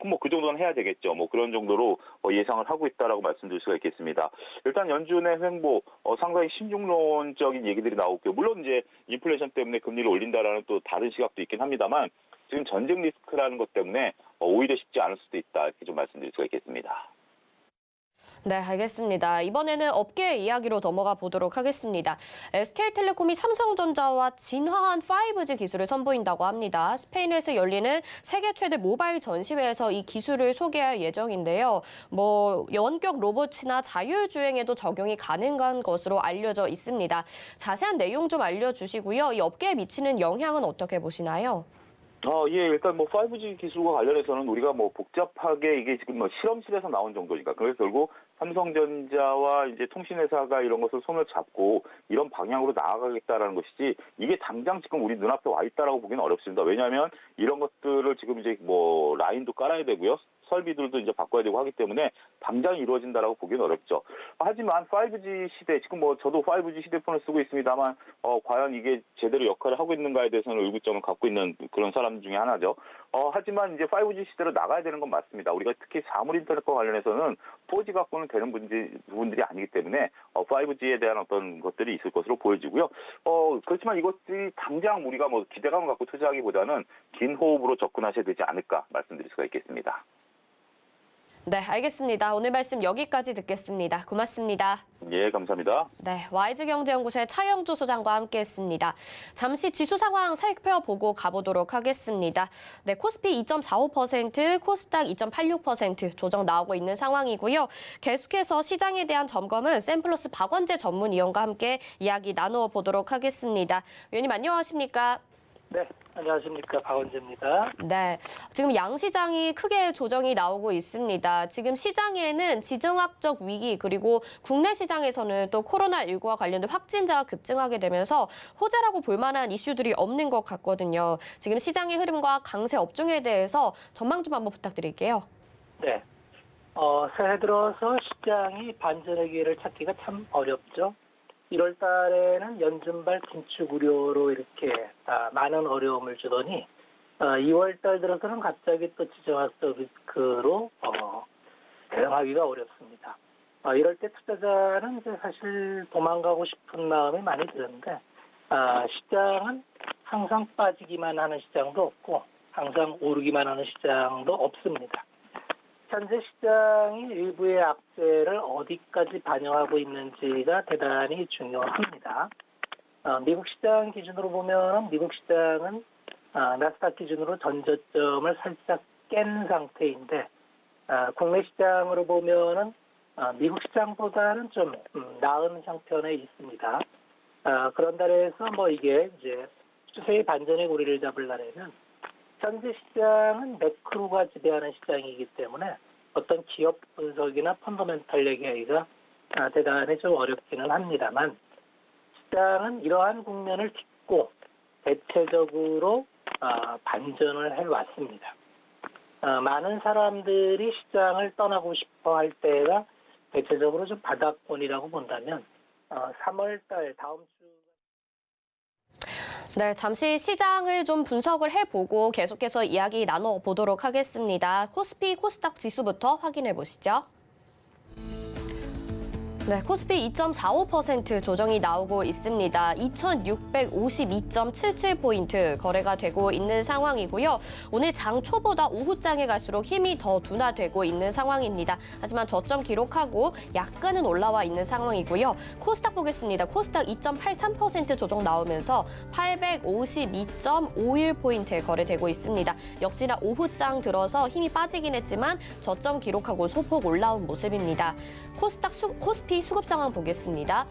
뭐 그 정도는 해야 되겠죠. 뭐 그런 정도로 예상을 하고 있다라고 말씀드릴 수가 있겠습니다. 일단 연준의 횡보 상당히 신중론적인 얘기들이 나오고요. 물론 이제 인플레이션 때문에 금리를 올린다라는 또 다른 시각도 있긴 합니다만 지금 전쟁 리스크라는 것 때문에 오히려 쉽지 않을 수도 있다 이렇게 좀 말씀드릴 수가 있겠습니다. 네, 알겠습니다. 이번에는 업계 이야기로 넘어가 보도록 하겠습니다. SK텔레콤이 삼성전자와 진화한 5G 기술을 선보인다고 합니다. 스페인에서 열리는 세계 최대 모바일 전시회에서 이 기술을 소개할 예정인데요. 원격 로봇이나 자율주행에도 적용이 가능한 것으로 알려져 있습니다. 자세한 내용 좀 알려주시고요. 이 업계에 미치는 영향은 어떻게 보시나요? 예, 일단 5G 기술과 관련해서는 우리가 복잡하게 이게 지금 실험실에서 나온 정도니까. 그래서 결국 삼성전자와 이제 통신회사가 이런 것을 손을 잡고 이런 방향으로 나아가겠다라는 것이지 이게 당장 지금 우리 눈앞에 와 있다라고 보기는 어렵습니다. 왜냐하면 이런 것들을 지금 이제 라인도 깔아야 되고요. 설비들도 이제 바꿔야 되고 하기 때문에 당장 이루어진다라고 보기는 어렵죠. 하지만 5G 시대, 지금 저도 5G 휴대폰을 쓰고 있습니다만, 과연 이게 제대로 역할을 하고 있는가에 대해서는 의구점을 갖고 있는 그런 사람 중에 하나죠. 하지만 이제 5G 시대로 나가야 되는 건 맞습니다. 우리가 특히 사물 인터넷과 관련해서는 4G 갖고는 되는 부분들이 아니기 때문에 5G에 대한 어떤 것들이 있을 것으로 보여지고요. 그렇지만 이것들이 당장 우리가 기대감을 갖고 투자하기보다는 긴 호흡으로 접근하셔야 되지 않을까 말씀드릴 수가 있겠습니다. 네, 알겠습니다. 오늘 말씀 여기까지 듣겠습니다. 고맙습니다. 예, 감사합니다. 네, YG경제연구소의 차영주 소장과 함께했습니다. 잠시 지수 상황 살펴보고 가보도록 하겠습니다. 네, 코스피 2.45%, 코스닥 2.86% 조정 나오고 있는 상황이고요. 계속해서 시장에 대한 점검은 샘플러스 박원재 전문위원과 함께 이야기 나누어 보도록 하겠습니다. 위원님 안녕하십니까? 네, 안녕하십니까. 박원재입니다. 네, 지금 양시장이 크게 조정이 나오고 있습니다. 지금 시장에는 지정학적 위기 그리고 국내 시장에서는 또 코로나19와 관련된 확진자가 급증하게 되면서 호재라고 볼 만한 이슈들이 없는 것 같거든요. 지금 시장의 흐름과 강세 업종에 대해서 전망 좀 한번 부탁드릴게요. 네, 새해 들어서 시장이 반전의 기회를 찾기가 참 어렵죠. 1월 달에는 연준발 긴축 우려로 이렇게 많은 어려움을 주더니 2월 달 들어서는 갑자기 또 지정학적 리스크로 대응하기가 어렵습니다. 이럴 때 투자자는 이제 사실 도망가고 싶은 마음이 많이 드는데 시장은 항상 빠지기만 하는 시장도 없고 항상 오르기만 하는 시장도 없습니다. 현재 시장이 일부의 악재를 어디까지 반영하고 있는지가 대단히 중요합니다. 미국 시장 기준으로 보면 미국 시장은 나스닥 기준으로 전저점을 살짝 깬 상태인데 국내 시장으로 보면은 미국 시장보다는 좀 나은 형편에 있습니다. 그런다 해서 이게 이제 추세의 반전의 고리를 잡으려면 현재 시장은 매크로가 지배하는 시장이기 때문에 어떤 기업 분석이나 펀더멘탈 얘기하기가 대단히 좀 어렵기는 합니다만 시장은 이러한 국면을 딛고 대체적으로 반전을 해왔습니다. 많은 사람들이 시장을 떠나고 싶어 할 때가 대체적으로 좀 바닥권이라고 본다면 3월 달 다음 주 네, 잠시 시장을 좀 분석을 해보고 계속해서 이야기 나눠보도록 하겠습니다. 코스피, 코스닥 지수부터 확인해 보시죠. 네, 코스피 2.45% 조정이 나오고 있습니다. 2,652.77포인트 거래가 되고 있는 상황이고요. 오늘 장 초보다 오후장에 갈수록 힘이 더 둔화되고 있는 상황입니다. 하지만 저점 기록하고 약간은 올라와 있는 상황이고요. 코스닥 보겠습니다. 코스닥 2.83% 조정 나오면서 852.51포인트에 거래되고 있습니다. 역시나 오후장 들어서 힘이 빠지긴 했지만 저점 기록하고 소폭 올라온 모습입니다. 코스피 수급 상황 보겠습니다.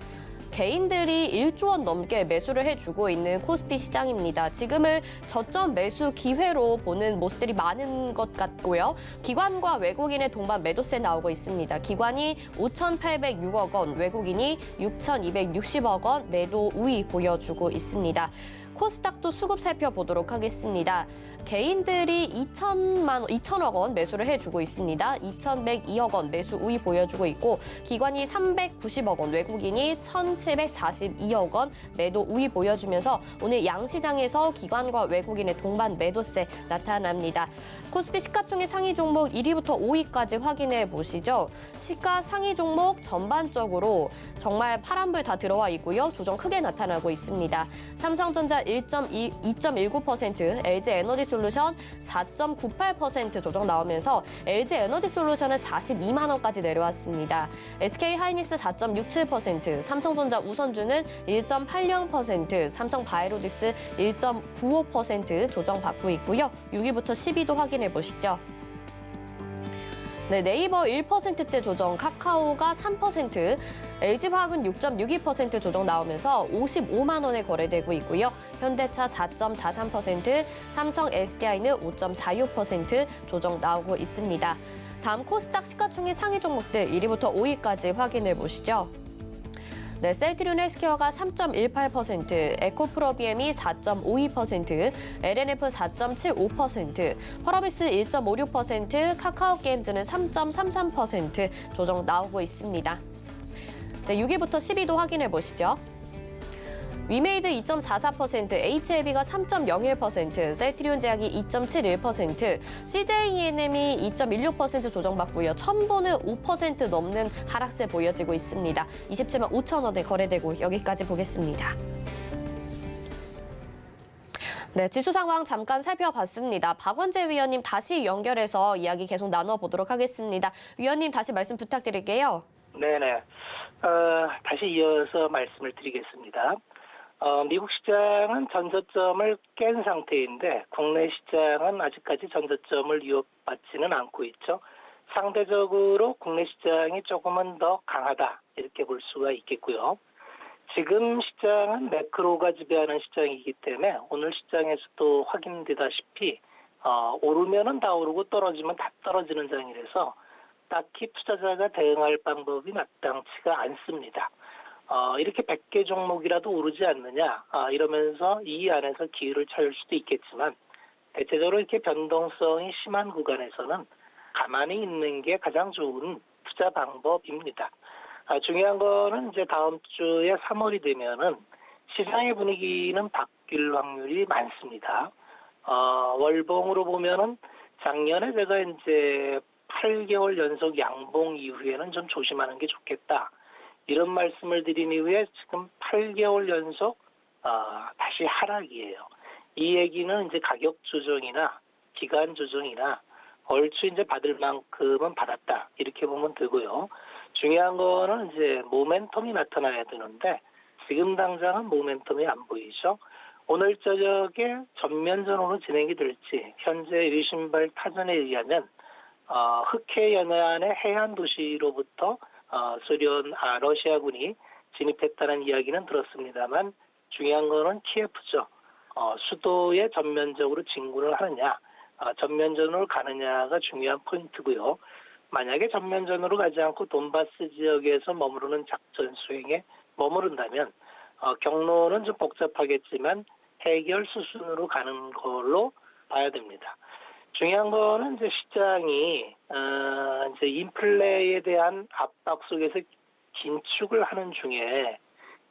개인들이 1조 원 넘게 매수를 해주고 있는 코스피 시장입니다. 지금을 저점 매수 기회로 보는 모습들이 많은 것 같고요. 기관과 외국인의 동반 매도세 나오고 있습니다. 기관이 5,806억 원, 외국인이 6,260억 원 매도 우위 보여주고 있습니다. 코스닥도 수급 살펴보도록 하겠습니다. 개인들이 2천억 원 매수를 해주고 있습니다. 2,102억 원 매수 우위 보여주고 있고 기관이 390억 원, 외국인이 1,742억 원 매도 우위 보여주면서 오늘 양시장에서 기관과 외국인의 동반 매도세 나타납니다. 코스피 시가총액 상위 종목 1위부터 5위까지 확인해 보시죠. 시가 상위 종목 전반적으로 정말 파란불 다 들어와 있고요. 조정 크게 나타나고 있습니다. 삼성전자 2.19%, LG에너지솔루션 4.98% 조정 나오면서 LG에너지솔루션은 42만 원까지 내려왔습니다. SK하이닉스 4.67%, 삼성전자 우선주는 1.80%, 삼성바이오로직스 1.95% 조정받고 있고요. 6위부터 10위도 확인해 보시죠. 네, 네이버 1%대 조정, 카카오가 3%, LG화학은 6.62% 조정 나오면서 55만 원에 거래되고 있고요. 현대차 4.43%, 삼성 SDI는 5.46% 조정 나오고 있습니다. 다음 코스닥 시가총액 상위 종목들 1위부터 5위까지 확인해 보시죠. 네, 셀트리온 헬스케어가 3.18%, 에코프로비엠이 4.52%, LNF 4.75%, 펄어비스 1.56%, 카카오게임즈는 3.33% 조정 나오고 있습니다. 네, 6위부터 10위도 확인해 보시죠. 위메이드 2.44%, HLB가 3.01%, 셀트리온 제약이 2.71%, CJENM이 2.16% 조정받고요. 첨보는 5% 넘는 하락세 보여지고 있습니다. 27만 5천 원에 거래되고 여기까지 보겠습니다. 네, 지수 상황 잠깐 살펴봤습니다. 박원재 위원님 다시 연결해서 이야기 계속 나눠보도록 하겠습니다. 위원님 다시 말씀 부탁드릴게요. 네네. 다시 이어서 말씀을 드리겠습니다. 미국 시장은 전저점을 깬 상태인데 국내 시장은 아직까지 전저점을 위협받지는 않고 있죠. 상대적으로 국내 시장이 조금은 더 강하다 이렇게 볼 수가 있겠고요. 지금 시장은 매크로가 지배하는 시장이기 때문에 오늘 시장에서도 확인되다시피 오르면은 다 오르고 떨어지면 다 떨어지는 장이라서 딱히 투자자가 대응할 방법이 마땅치가 않습니다. 이렇게 100개 종목이라도 오르지 않느냐 이러면서 이 안에서 기회를 찾을 수도 있겠지만 대체적으로 이렇게 변동성이 심한 구간에서는 가만히 있는 게 가장 좋은 투자 방법입니다. 중요한 거는 이제 다음 주에 3월이 되면은 시장의 분위기는 바뀔 확률이 많습니다. 월봉으로 보면은 작년에 제가 이제 8개월 연속 양봉 이후에는 좀 조심하는 게 좋겠다. 이런 말씀을 드린 이후에 지금 8개월 연속 다시 하락이에요. 이 얘기는 이제 가격 조정이나 기간 조정이나 얼추 이제 받을 만큼은 받았다. 이렇게 보면 되고요. 중요한 거는 이제 모멘텀이 나타나야 되는데 지금 당장은 모멘텀이 안 보이죠. 오늘 저녁에 전면전으로 진행이 될지 현재 유신발 타전에 의하면 흑해 연안의 해안 도시로부터 러시아군이 진입했다는 이야기는 들었습니다만 중요한 거는 키예프죠. 수도에 전면적으로 진군을 하느냐, 전면전으로 가느냐가 중요한 포인트고요. 만약에 전면전으로 가지 않고 돈바스 지역에서 머무르는 작전 수행에 머무른다면 경로는 좀 복잡하겠지만 해결 수순으로 가는 걸로 봐야 됩니다. 중요한 거는 이제 시장이 이제 인플레에 대한 압박 속에서 긴축을 하는 중에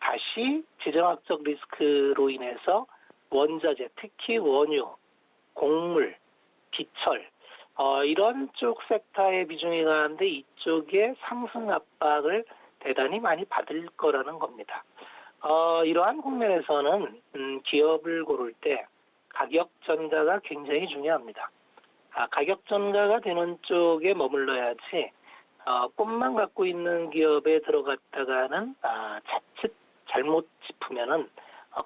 다시 지정학적 리스크로 인해서 원자재, 특히 원유, 곡물, 기철 이런 쪽 섹터의 비중이 강한데 이쪽에 상승 압박을 대단히 많이 받을 거라는 겁니다. 이러한 국면에서는 기업을 고를 때 가격 전가가 굉장히 중요합니다. 가격 전가가 되는 쪽에 머물러야지 꿈만 갖고 있는 기업에 들어갔다가는 자칫 잘못 짚으면은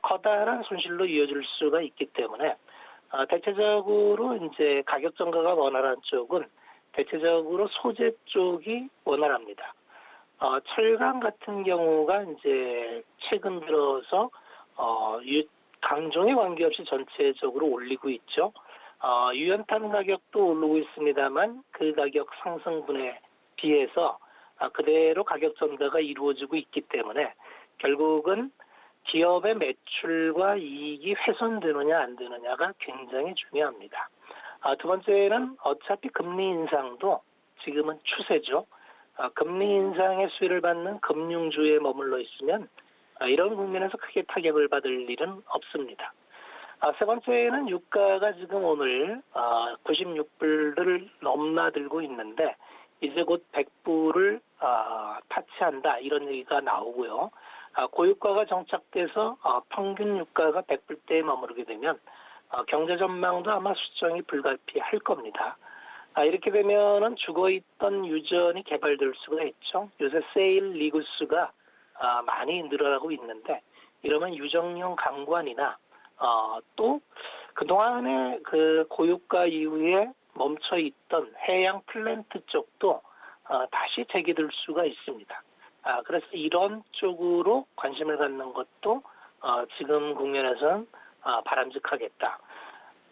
커다란 손실로 이어질 수가 있기 때문에 대체적으로 이제 가격 전가가 원활한 쪽은 대체적으로 소재 쪽이 원활합니다. 철강 같은 경우가 이제 최근 들어서 강종에 관계없이 전체적으로 올리고 있죠. 유연탄 가격도 오르고 있습니다만 그 가격 상승분에 비해서 그대로 가격 전가가 이루어지고 있기 때문에 결국은 기업의 매출과 이익이 훼손되느냐 안 되느냐가 굉장히 중요합니다. 두 번째는 어차피 금리 인상도 지금은 추세죠. 금리 인상의 수혜를 받는 금융주에 머물러 있으면 이런 국면에서 크게 타격을 받을 일은 없습니다. 세 번째는 유가가 지금 오늘 96불을 넘나들고 있는데 이제 곧 100불을 타치한다 이런 얘기가 나오고요. 고유가가 정착돼서 평균 유가가 100불대에 머무르게 되면 경제 전망도 아마 수정이 불가피할 겁니다. 이렇게 되면은 죽어있던 유전이 개발될 수가 있죠. 요새 세일 리구스가 많이 늘어나고 있는데 이러면 유정형 강관이나 또 그동안에 그 고유가 이후에 멈춰있던 해양 플랜트 쪽도 다시 재개될 수가 있습니다. 그래서 이런 쪽으로 관심을 갖는 것도 지금 국면에서는 바람직하겠다.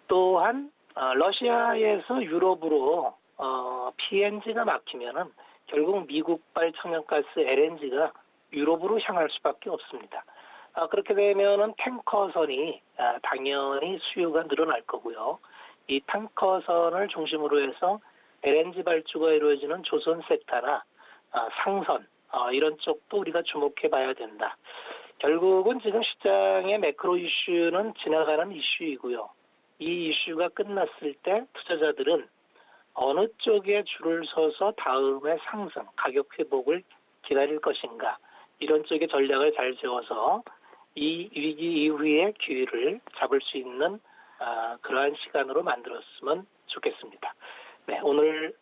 또한 러시아에서 유럽으로 PNG가 막히면은 결국 미국발 천연가스 LNG가 유럽으로 향할 수밖에 없습니다. 그렇게 되면은 탱커선이 당연히 수요가 늘어날 거고요. 이 탱커선을 중심으로 해서 LNG 발주가 이루어지는 조선 섹터나 상선 이런 쪽도 우리가 주목해 봐야 된다. 결국은 지금 시장의 매크로 이슈는 지나가는 이슈이고요. 이 이슈가 끝났을 때 투자자들은 어느 쪽에 줄을 서서 다음에 상승, 가격 회복을 기다릴 것인가 이런 쪽의 전략을 잘 세워서 이 위기 이후의 기회를 잡을 수 있는 그러한 시간으로 만들었으면 좋겠습니다. 네, 오늘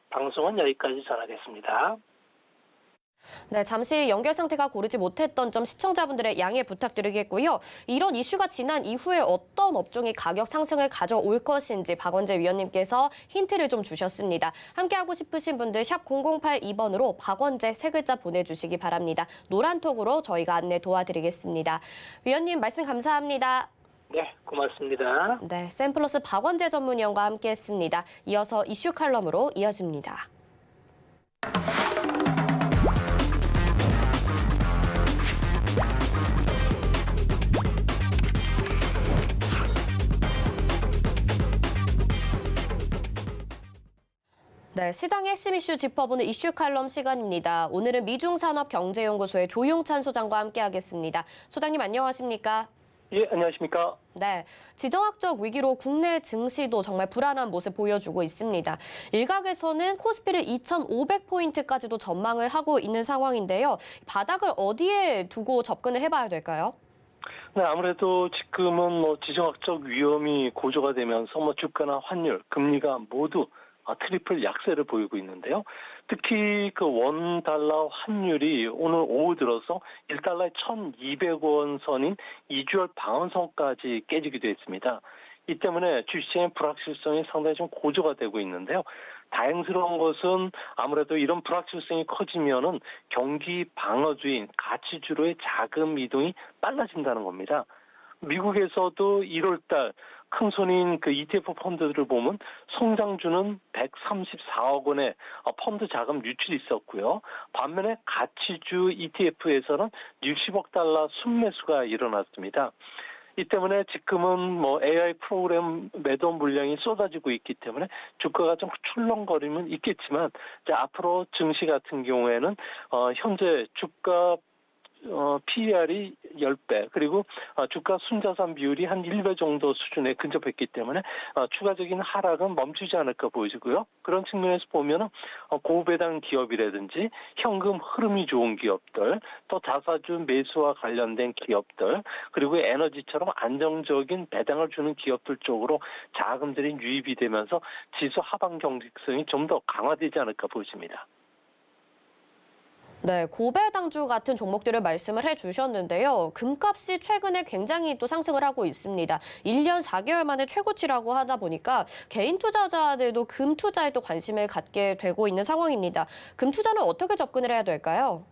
방송은 여기까지 전하겠습니다. 네, 잠시 연결 상태가 고르지 못했던 점 시청자분들의 양해 부탁드리겠고요. 이런 이슈가 지난 이후에 어떤 업종이 가격 상승을 가져올 것인지 박원재 위원님께서 힌트를 좀 주셨습니다. 함께하고 싶으신 분들 샵 0082번으로 박원재 세 글자 보내주시기 바랍니다. 노란톡으로 저희가 안내 도와드리겠습니다. 위원님 말씀 감사합니다. 네, 고맙습니다. 네, 샘플러스 박원재 전문위원과 함께했습니다. 이어서 이슈 칼럼으로 이어집니다. 네, 시장의 핵심 이슈 짚어보는 이슈 칼럼 시간입니다. 오늘은 미중산업경제연구소의 조용찬 소장과 함께하겠습니다. 소장님 안녕하십니까? 예, 안녕하십니까? 네, 지정학적 위기로 국내 증시도 정말 불안한 모습 보여주고 있습니다. 일각에서는 코스피를 2,500포인트까지도 전망을 하고 있는 상황인데요. 바닥을 어디에 두고 접근을 해봐야 될까요? 네, 아무래도 지금은 지정학적 위험이 고조가 되면서 주가나 환율, 금리가 모두 트리플 약세를 보이고 있는데요. 특히 그 원달러 환율이 오늘 오후 들어서 1달러에 1,200원 선인 2주열 방어선까지 깨지기도 했습니다. 이 때문에 주시장의 불확실성이 상당히 좀 고조가 되고 있는데요. 다행스러운 것은 아무래도 이런 불확실성이 커지면은 경기 방어주인 가치주로의 자금 이동이 빨라진다는 겁니다. 미국에서도 1월달 큰 손인 그 ETF 펀드들을 보면 성장주는 134억 원의 펀드 자금 유출이 있었고요. 반면에 가치주 ETF에서는 60억 달러 순매수가 일어났습니다. 이 때문에 지금은 AI 프로그램 매도 물량이 쏟아지고 있기 때문에 주가가 좀 출렁거리면 있겠지만 앞으로 증시 같은 경우에는 현재 주가 PER이 10배, 그리고 주가 순자산 비율이 한 1배 정도 수준에 근접했기 때문에 추가적인 하락은 멈추지 않을까 보이고요. 그런 측면에서 보면은 고배당 기업이라든지 현금 흐름이 좋은 기업들, 또 자사주 매수와 관련된 기업들, 그리고 에너지처럼 안정적인 배당을 주는 기업들 쪽으로 자금들이 유입이 되면서 지수 하방 경직성이 좀 더 강화되지 않을까 보입니다. 네, 고배당주 같은 종목들을 말씀을 해주셨는데요. 금값이 최근에 굉장히 또 상승을 하고 있습니다. 1년 4개월 만에 최고치라고 하다 보니까 개인 투자자들도 금 투자에 또 관심을 갖게 되고 있는 상황입니다. 금 투자는 어떻게 접근을 해야 될까요?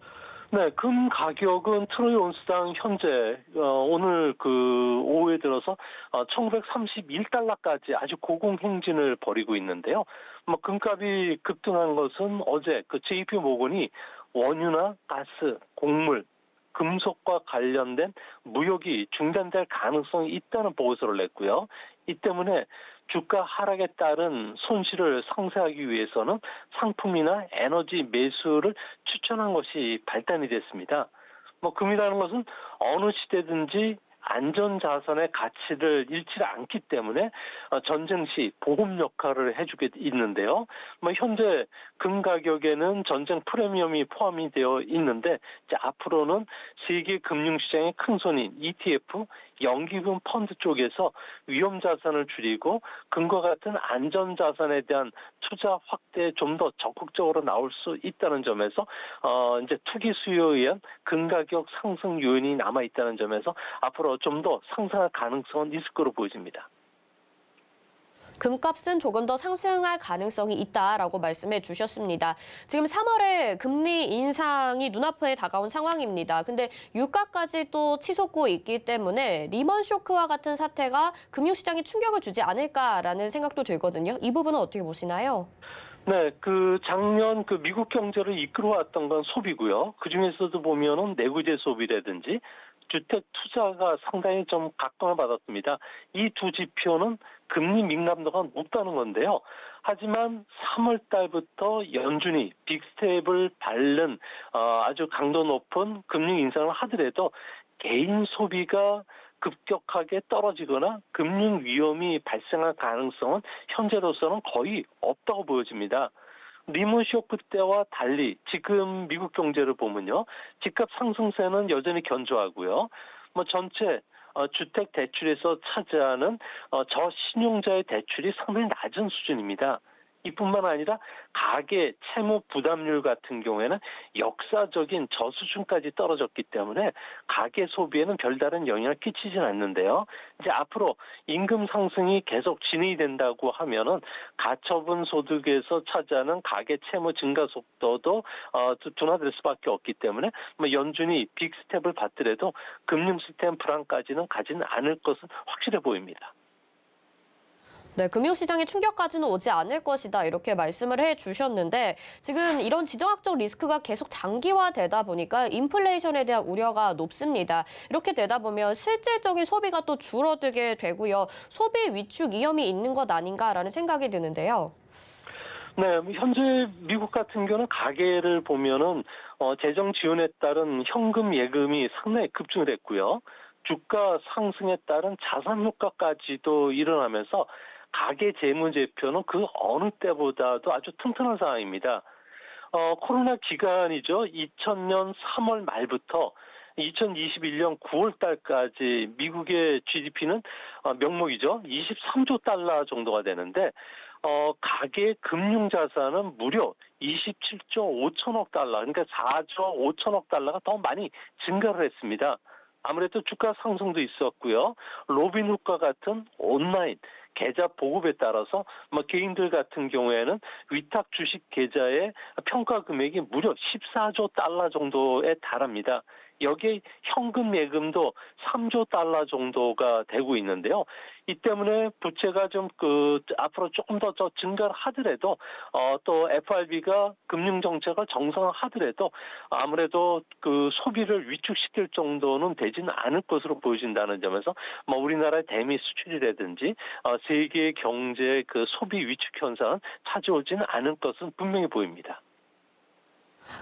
네, 금 가격은 트로이 온스당 현재 오늘 그 오후에 들어서 1931달러까지 아주 고공행진을 벌이고 있는데요. 금값이 급등한 것은 어제 그 JP 모건이 원유나 가스, 곡물, 금속과 관련된 무역이 중단될 가능성이 있다는 보고서를 냈고요. 이 때문에 주가 하락에 따른 손실을 상쇄하기 위해서는 상품이나 에너지 매수를 추천한 것이 발단이 됐습니다. 금이라는 것은 어느 시대든지 안전자산의 가치를 잃지 않기 때문에 전쟁 시 보험 역할을 해주게 있는데요. 현재 금 가격에는 전쟁 프리미엄이 포함이 되어 있는데 이제 앞으로는 세계 금융시장의 큰 손인 ETF, 연기금 펀드 쪽에서 위험 자산을 줄이고 금과 같은 안전 자산에 대한 투자 확대에 좀 더 적극적으로 나올 수 있다는 점에서 이제 투기 수요에 의한 금 가격 상승 요인이 남아 있다는 점에서 앞으로 좀 더 상승할 가능성은 있을 거로 보여집니다. 금값은 조금 더 상승할 가능성이 있다라고 말씀해 주셨습니다. 지금 3월에 금리 인상이 눈앞에 다가온 상황입니다. 근데 유가까지 또 치솟고 있기 때문에 리먼 쇼크와 같은 사태가 금융시장에 충격을 주지 않을까라는 생각도 들거든요. 이 부분은 어떻게 보시나요? 네, 작년 미국 경제를 이끌어왔던 건 소비고요. 그 중에서도 보면은 내구재 소비라든지 주택 투자가 상당히 좀 각광을 받았습니다. 이 두 지표는 금리 민감도가 높다는 건데요. 하지만 3월 달부터 연준이 빅스텝을 밟는 아주 강도 높은 금리 인상을 하더라도 개인 소비가 급격하게 떨어지거나 금융 위험이 발생할 가능성은 현재로서는 거의 없다고 보여집니다. 리먼 쇼크 때와 달리 지금 미국 경제를 보면요. 집값 상승세는 여전히 견조하고요. 전체 주택 대출에서 차지하는 저신용자의 대출이 상당히 낮은 수준입니다. 이뿐만 아니라 가계 채무 부담률 같은 경우에는 역사적인 저수준까지 떨어졌기 때문에 가계 소비에는 별다른 영향을 끼치지는 않는데요. 이제 앞으로 임금 상승이 계속 진행이 된다고 하면은 가처분 소득에서 차지하는 가계 채무 증가 속도도 둔화될 수밖에 없기 때문에 연준이 빅스텝을 받더라도 금융 시스템 불안까지는 가지는 않을 것은 확실해 보입니다. 네, 금융시장에 충격까지는 오지 않을 것이다 이렇게 말씀을 해주셨는데 지금 이런 지정학적 리스크가 계속 장기화되다 보니까 인플레이션에 대한 우려가 높습니다. 이렇게 되다 보면 실질적인 소비가 또 줄어들게 되고요. 소비 위축 위험이 있는 것 아닌가라는 생각이 드는데요. 네, 현재 미국 같은 경우는 가계를 보면은 재정 지원에 따른 현금 예금이 상당히 급증을 했고요. 주가 상승에 따른 자산 효과까지도 일어나면서 가계 재무제표는 그 어느 때보다도 아주 튼튼한 상황입니다. 코로나 기간이죠. 2000년 3월 말부터 2021년 9월 달까지 미국의 GDP는 명목이죠. 23조 달러 정도가 되는데 가계 금융 자산은 무려 27조 5천억 달러, 그러니까 4조 5천억 달러가 더 많이 증가를 했습니다. 아무래도 주가 상승도 있었고요. 로빈훗과 같은 온라인 계좌 보급에 따라서 개인들 같은 경우에는 위탁 주식 계좌의 평가 금액이 무려 14조 달러 정도에 달합니다. 여기에 현금 예금도 3조 달러 정도가 되고 있는데요. 이 때문에 부채가 좀 앞으로 조금 더 증가를 하더라도 또 FRB가 금융 정책을 정상화하더라도 아무래도 소비를 위축시킬 정도는 되지는 않을 것으로 보여진다는 점에서 우리나라의 대미 수출이라든지 세계 경제의 소비 위축 현상은 찾아오지는 않을 것은 분명히 보입니다.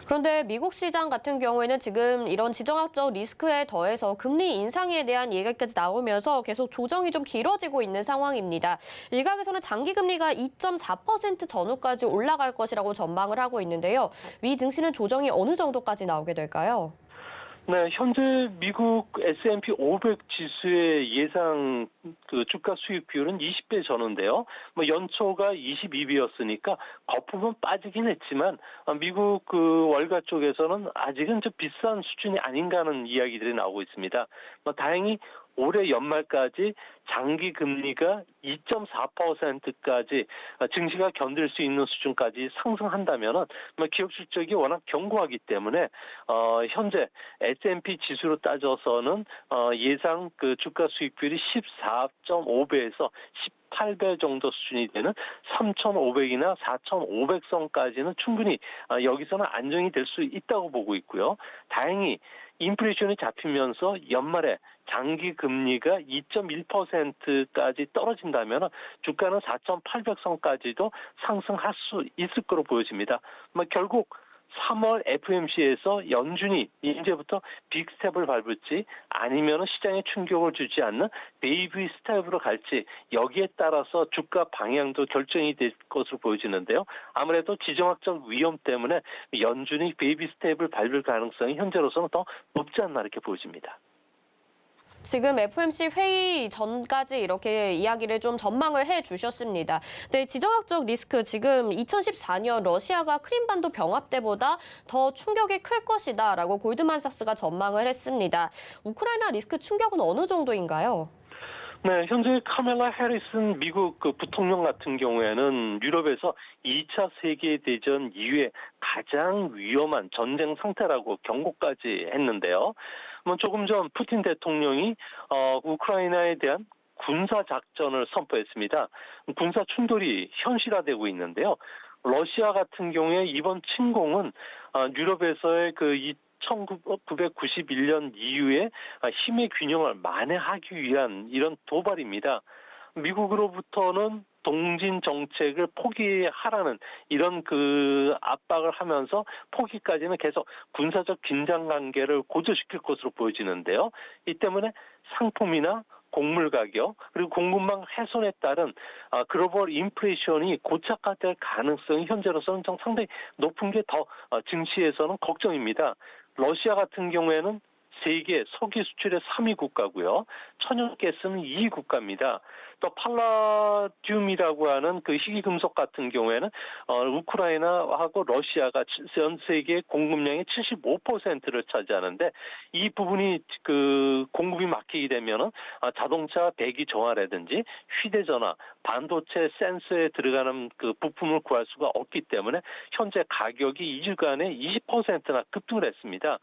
그런데 미국 시장 같은 경우에는 지금 이런 지정학적 리스크에 더해서 금리 인상에 대한 얘기까지 나오면서 계속 조정이 좀 길어지고 있는 상황입니다. 일각에서는 장기 금리가 2.4% 전후까지 올라갈 것이라고 전망을 하고 있는데요. 미 증시는 조정이 어느 정도까지 나오게 될까요? 네, 현재 미국 S&P 500 지수의 예상 그 주가 수익 비율은 20배 전후인데요. 뭐 연초가 22배였으니까 거품은 빠지긴 했지만 미국 그 월가 쪽에서는 아직은 좀 비싼 수준이 아닌가 하는 이야기들이 나오고 있습니다. 뭐 다행히 올해 연말까지 장기 금리가 2.4%까지 증시가 견딜 수 있는 수준까지 상승한다면은 기업 실적이 워낙 견고하기 때문에 현재 S&P 지수로 따져서는 예상 그 주가 수익 비율이 14.5배에서 18배 정도 수준이 되는 3,500이나 4,500선까지는 충분히 여기서는 안정이 될 수 있다고 보고 있고요. 다행히 인플레이션이 잡히면서 연말에 장기 금리가 2.1%까지 떨어진다면 주가는 4,800선까지도 상승할 수 있을 거로 보여집니다. 결국 3월 FOMC에서 연준이 이제부터 빅스텝을 밟을지 아니면 시장에 충격을 주지 않는 베이비 스텝으로 갈지 여기에 따라서 주가 방향도 결정이 될 것으로 보여지는데요. 아무래도 지정학적 위험 때문에 연준이 베이비 스텝을 밟을 가능성이 현재로서는 더 높지 않나 이렇게 보여집니다. 지금 FOMC 회의 전까지 이렇게 이야기를 좀 전망을 해주셨습니다. 네, 지정학적 리스크 지금 2014년 러시아가 크림반도 병합 때보다 더 충격이 클 것이다라고 골드만삭스가 전망을 했습니다. 우크라이나 리스크 충격은 어느 정도인가요? 네, 현재 카멜라 해리슨 미국 그 부통령 같은 경우에는 유럽에서 2차 세계대전 이후에 가장 위험한 전쟁 상태라고 경고까지 했는데요. 조금 전 푸틴 대통령이 우크라이나에 대한 군사 작전을 선포했습니다. 군사 충돌이 현실화되고 있는데요. 러시아 같은 경우에 이번 침공은 유럽에서의 그 1991년 이후에 힘의 균형을 만회하기 위한 이런 도발입니다. 미국으로부터는 동진 정책을 포기하라는 이런 그 압박을 하면서 포기까지는 계속 군사적 긴장 관계를 고조시킬 것으로 보여지는데요. 이 때문에 상품이나 곡물 가격 그리고 공급망 훼손에 따른 글로벌 인플레이션이 고착화될 가능성이 현재로서는 상당히 높은 게 더 증시에서는 걱정입니다. 러시아 같은 경우에는 세계 석유 수출의 3위 국가고요. 천연가스는 2위 국가입니다. 또 팔라듐이라고 하는 그 희귀금속 같은 경우에는 우크라이나하고 러시아가 전 세계 공급량의 75%를 차지하는데 이 부분이 그 공급이 막히게 되면은 자동차 배기 정화라든지 휴대전화, 반도체 센서에 들어가는 그 부품을 구할 수가 없기 때문에 현재 가격이 2주간에 20%나 급등을 했습니다.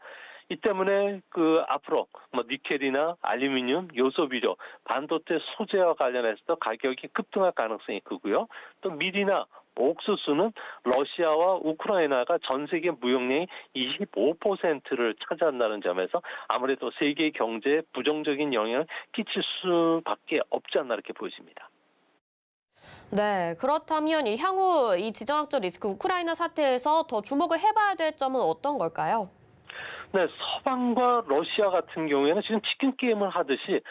이 때문에 그 앞으로 니켈이나 알루미늄, 요소비료, 반도체 소재와 관련해서도 가격이 급등할 가능성이 크고요. 또 밀이나 옥수수는 러시아와 우크라이나가 전 세계 무역량의 25%를 차지한다는 점에서 아무래도 세계 경제에 부정적인 영향을 끼칠 수밖에 없지 않나 이렇게 보여집니다. 네, 그렇다면 향후 이 지정학적 리스크 우크라이나 사태에서 더 주목을 해봐야 될 점은 어떤 걸까요? 네, 서방과 러시아 같은 경우에는 지금 치킨 게임을 하듯이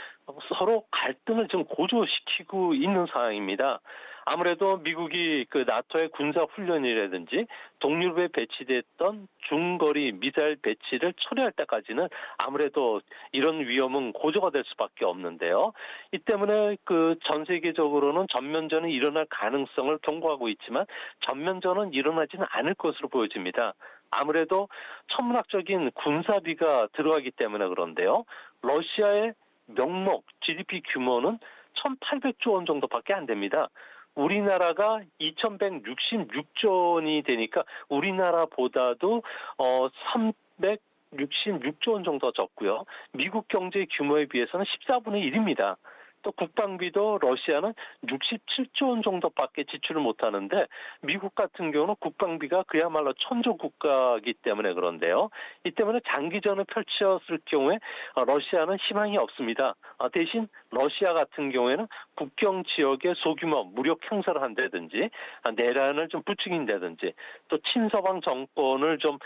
서로 갈등을 좀 고조시키고 있는 상황입니다. 아무래도 미국이 그 나토의 군사 훈련이라든지 동유럽에 배치됐던 중거리 미사일 배치를 초래할 때까지는 아무래도 이런 위험은 고조가 될 수밖에 없는데요. 이 때문에 그 전 세계적으로는 전면전이 일어날 가능성을 경고하고 있지만 전면전은 일어나지는 않을 것으로 보여집니다. 아무래도 천문학적인 군사비가 들어가기 때문에 그런데요. 러시아의 명목 GDP 규모는 1,800조 원 정도밖에 안 됩니다. 우리나라가 2,166조 원이 되니까 우리나라보다도 366조 원 정도 적고요. 미국 경제 규모에 비해서는 14분의 1입니다. 또 국방비도 러시아는 67조 원 정도밖에 지출을 못하는데 미국 같은 경우는 국방비가 그야말로 천조 국가이기 때문에 그런데요. 이 때문에 장기전을 펼쳤을 경우에 러시아는 희망이 없습니다. 대신 러시아 같은 경우에는 국경 지역에 소규모 무력 행사를 한다든지 내란을 좀 부추긴다든지 또 친서방 정권을 좀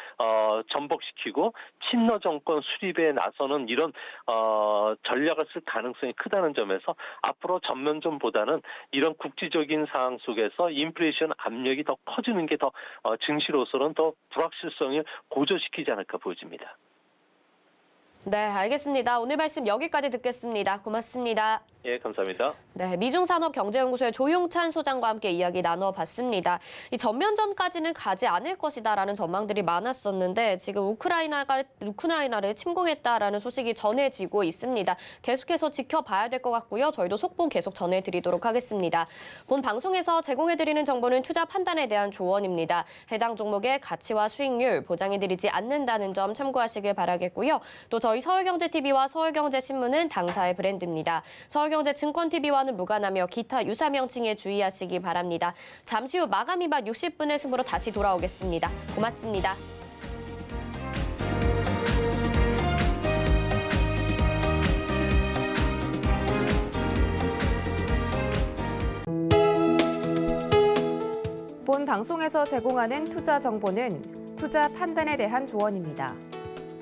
전복시키고 친러 정권 수립에 나서는 이런 전략을 쓸 가능성이 크다는 점에서 앞으로 전면전보다는 이런 국지적인 상황 속에서 인플레이션 압력이 더 커지는 게 더 증시로서는 더 불확실성을 고조시키지 않을까 보여집니다. 네, 알겠습니다. 오늘 말씀 여기까지 듣겠습니다. 고맙습니다. 예, 감사합니다. 네, 미중산업경제연구소의 조용찬 소장과 함께 이야기 나눠봤습니다. 이 전면전까지는 가지 않을 것이다라는 전망들이 많았었는데 지금 우크라이나를 침공했다라는 소식이 전해지고 있습니다. 계속해서 지켜봐야 될 것 같고요. 저희도 속보 계속 전해드리도록 하겠습니다. 본 방송에서 제공해드리는 정보는 투자 판단에 대한 조언입니다. 해당 종목의 가치와 수익률 보장해드리지 않는다는 점 참고하시길 바라겠고요. 또 저희 서울경제TV와 서울경제신문은 당사의 브랜드입니다. 서울경제증권TV와는 무관하며 기타 유사 명칭에 주의하시기 바랍니다. 잠시 후 마감 이반 60분의 승부로 다시 돌아오겠습니다. 고맙습니다. 본 방송에서 제공하는 투자 정보는 투자 판단에 대한 조언입니다.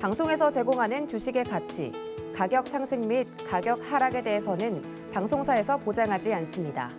방송에서 제공하는 주식의 가치, 가격 상승 및 가격 하락에 대해서는 방송사에서 보장하지 않습니다.